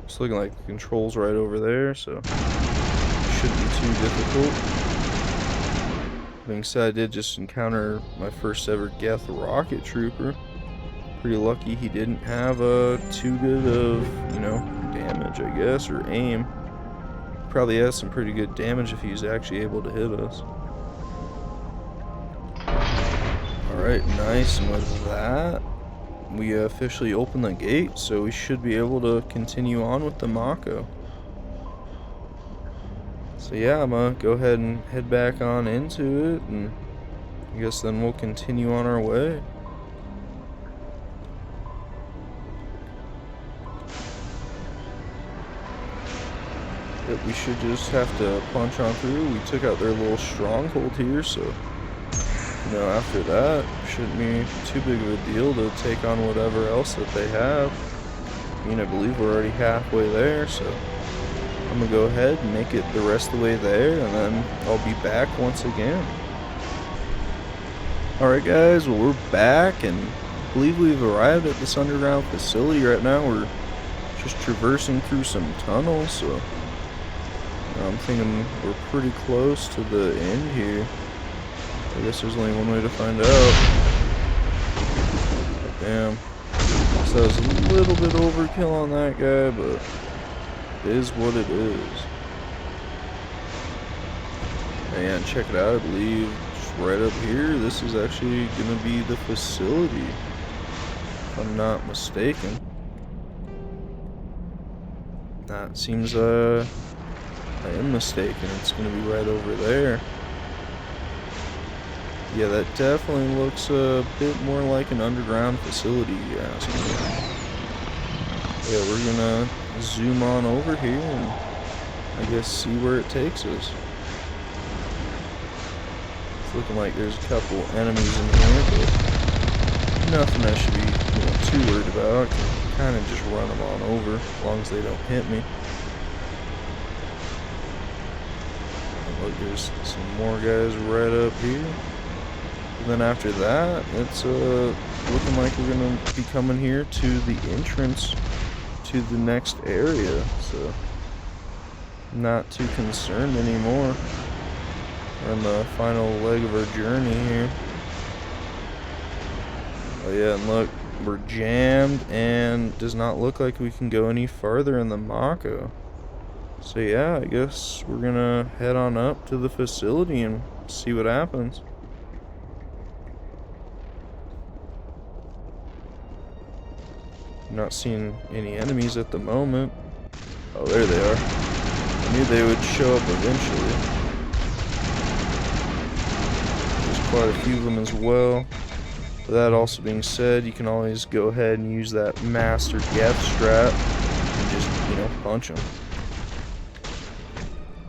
It's looking like the control's right over there, so it shouldn't be too difficult. Being said, I did just encounter my first ever Geth rocket trooper. Pretty lucky he didn't have too good of, you know, damage, I guess, or aim. Probably has some pretty good damage if he's actually able to hit us. Alright, nice, and with that, we officially open the gate, so we should be able to continue on with the Mako. So yeah, I'm gonna go ahead and head back on into it, and I guess then we'll continue on our way. Yep, we should just have to punch on through. We took out their little stronghold here, so you know, after that, shouldn't be too big of a deal to take on whatever else that they have. I mean, I believe we're already halfway there, so I'm gonna go ahead and make it the rest of the way there, and then I'll be back once again. Alright guys, well we're back, and I believe we've arrived at this underground facility right now. We're just traversing through some tunnels, so I'm thinking we're pretty close to the end here. I guess there's only one way to find out. Damn. So that was a little bit overkill on that guy, but it is what it is. And check it out, I believe just right up here, this is actually going to be the facility, if I'm not mistaken. That seems, I am mistaken, it's going to be right over there. Yeah, that definitely looks a bit more like an underground facility, you ask me. Yeah, we're gonna zoom on over here and I guess see where it takes us. It's looking like there's a couple enemies in here, but nothing I should be too worried about. I can kind of just run them on over as long as they don't hit me. And look, there's some more guys right up here. And then after that, it's looking like we're gonna be coming here to the entrance to the next area, so I'm not too concerned anymore. We're on the final leg of our journey here. Oh yeah, and look, we're jammed and does not look like we can go any farther in the Mako. So yeah, I guess we're gonna head on up to the facility and see what happens. Not seeing any enemies at the moment. Oh, there they are. I knew they would show up eventually. There's quite a few of them as well. But that also being said, you can always go ahead and use that master Geth strat and just, you know, punch him.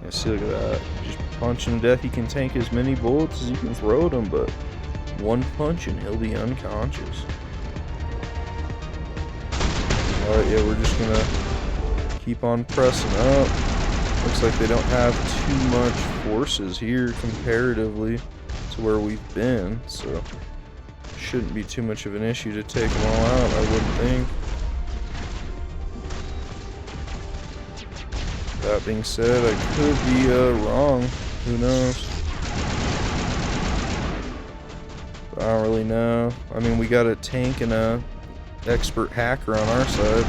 Yeah, see, look at that. Just punch him to death. He can tank as many bullets as you can throw at him, but one punch and he'll be unconscious. Alright, yeah, we're just gonna keep on pressing up. Looks like they don't have too much forces here comparatively to where we've been, so shouldn't be too much of an issue to take them all out, I wouldn't think. That being said, I could be wrong. Who knows? I don't really know. I mean, we got a tank and a expert hacker on our side.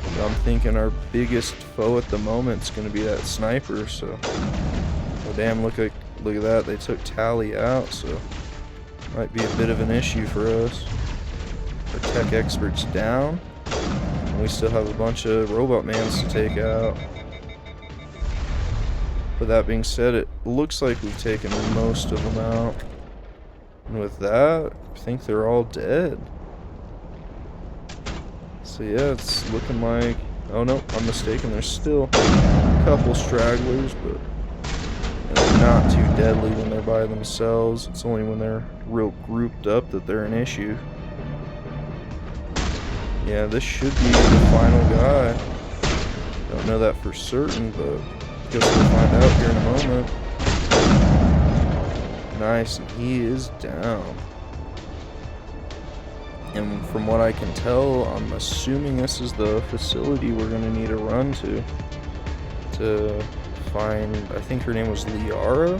But I'm thinking our biggest foe at the moment is going to be that sniper. So, oh damn! Look at that. They took Tally out, so might be a bit of an issue for us. Our tech expert's down. And we still have a bunch of robot mans to take out. But that being said, it looks like we've taken most of them out. And with that, I think they're all dead. So yeah, it's looking like... Oh no, I'm mistaken. There's still a couple stragglers, but they're not too deadly when they're by themselves. It's only when they're real grouped up that they're an issue. Yeah, this should be the final guy. Don't know that for certain, but guess we'll find out here in a moment. Nice, and he is down. And from what I can tell, I'm assuming this is the facility we're going to need to run to find, I think her name was Liara,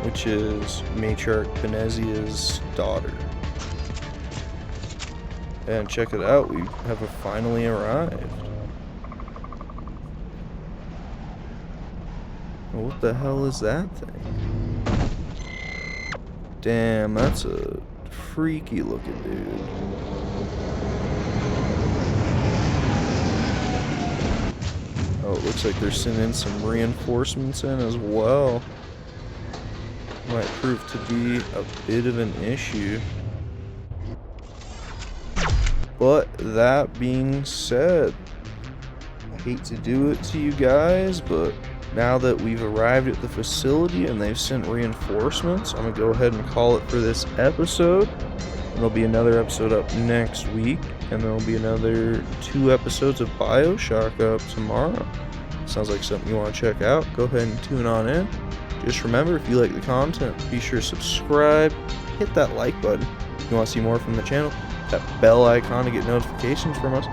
which is Matriarch Benezia's daughter. And check it out, we have finally arrived. What the hell is that thing? Damn, that's a freaky looking dude. Oh, it looks like they're sending some reinforcements in as well. Might prove to be a bit of an issue. But that being said, I hate to do it to you guys, but now that we've arrived at the facility and they've sent reinforcements, I'm going to go ahead and call it for this episode. And there'll be another episode up next week, and there'll be another 2 episodes of BioShock up tomorrow. Sounds like something you want to check out. Go ahead and tune on in. Just remember, if you like the content, be sure to subscribe, hit that like button. If you want to see more from the channel, that bell icon to get notifications from us.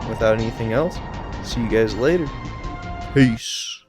Without anything else, see you guys later. Peace.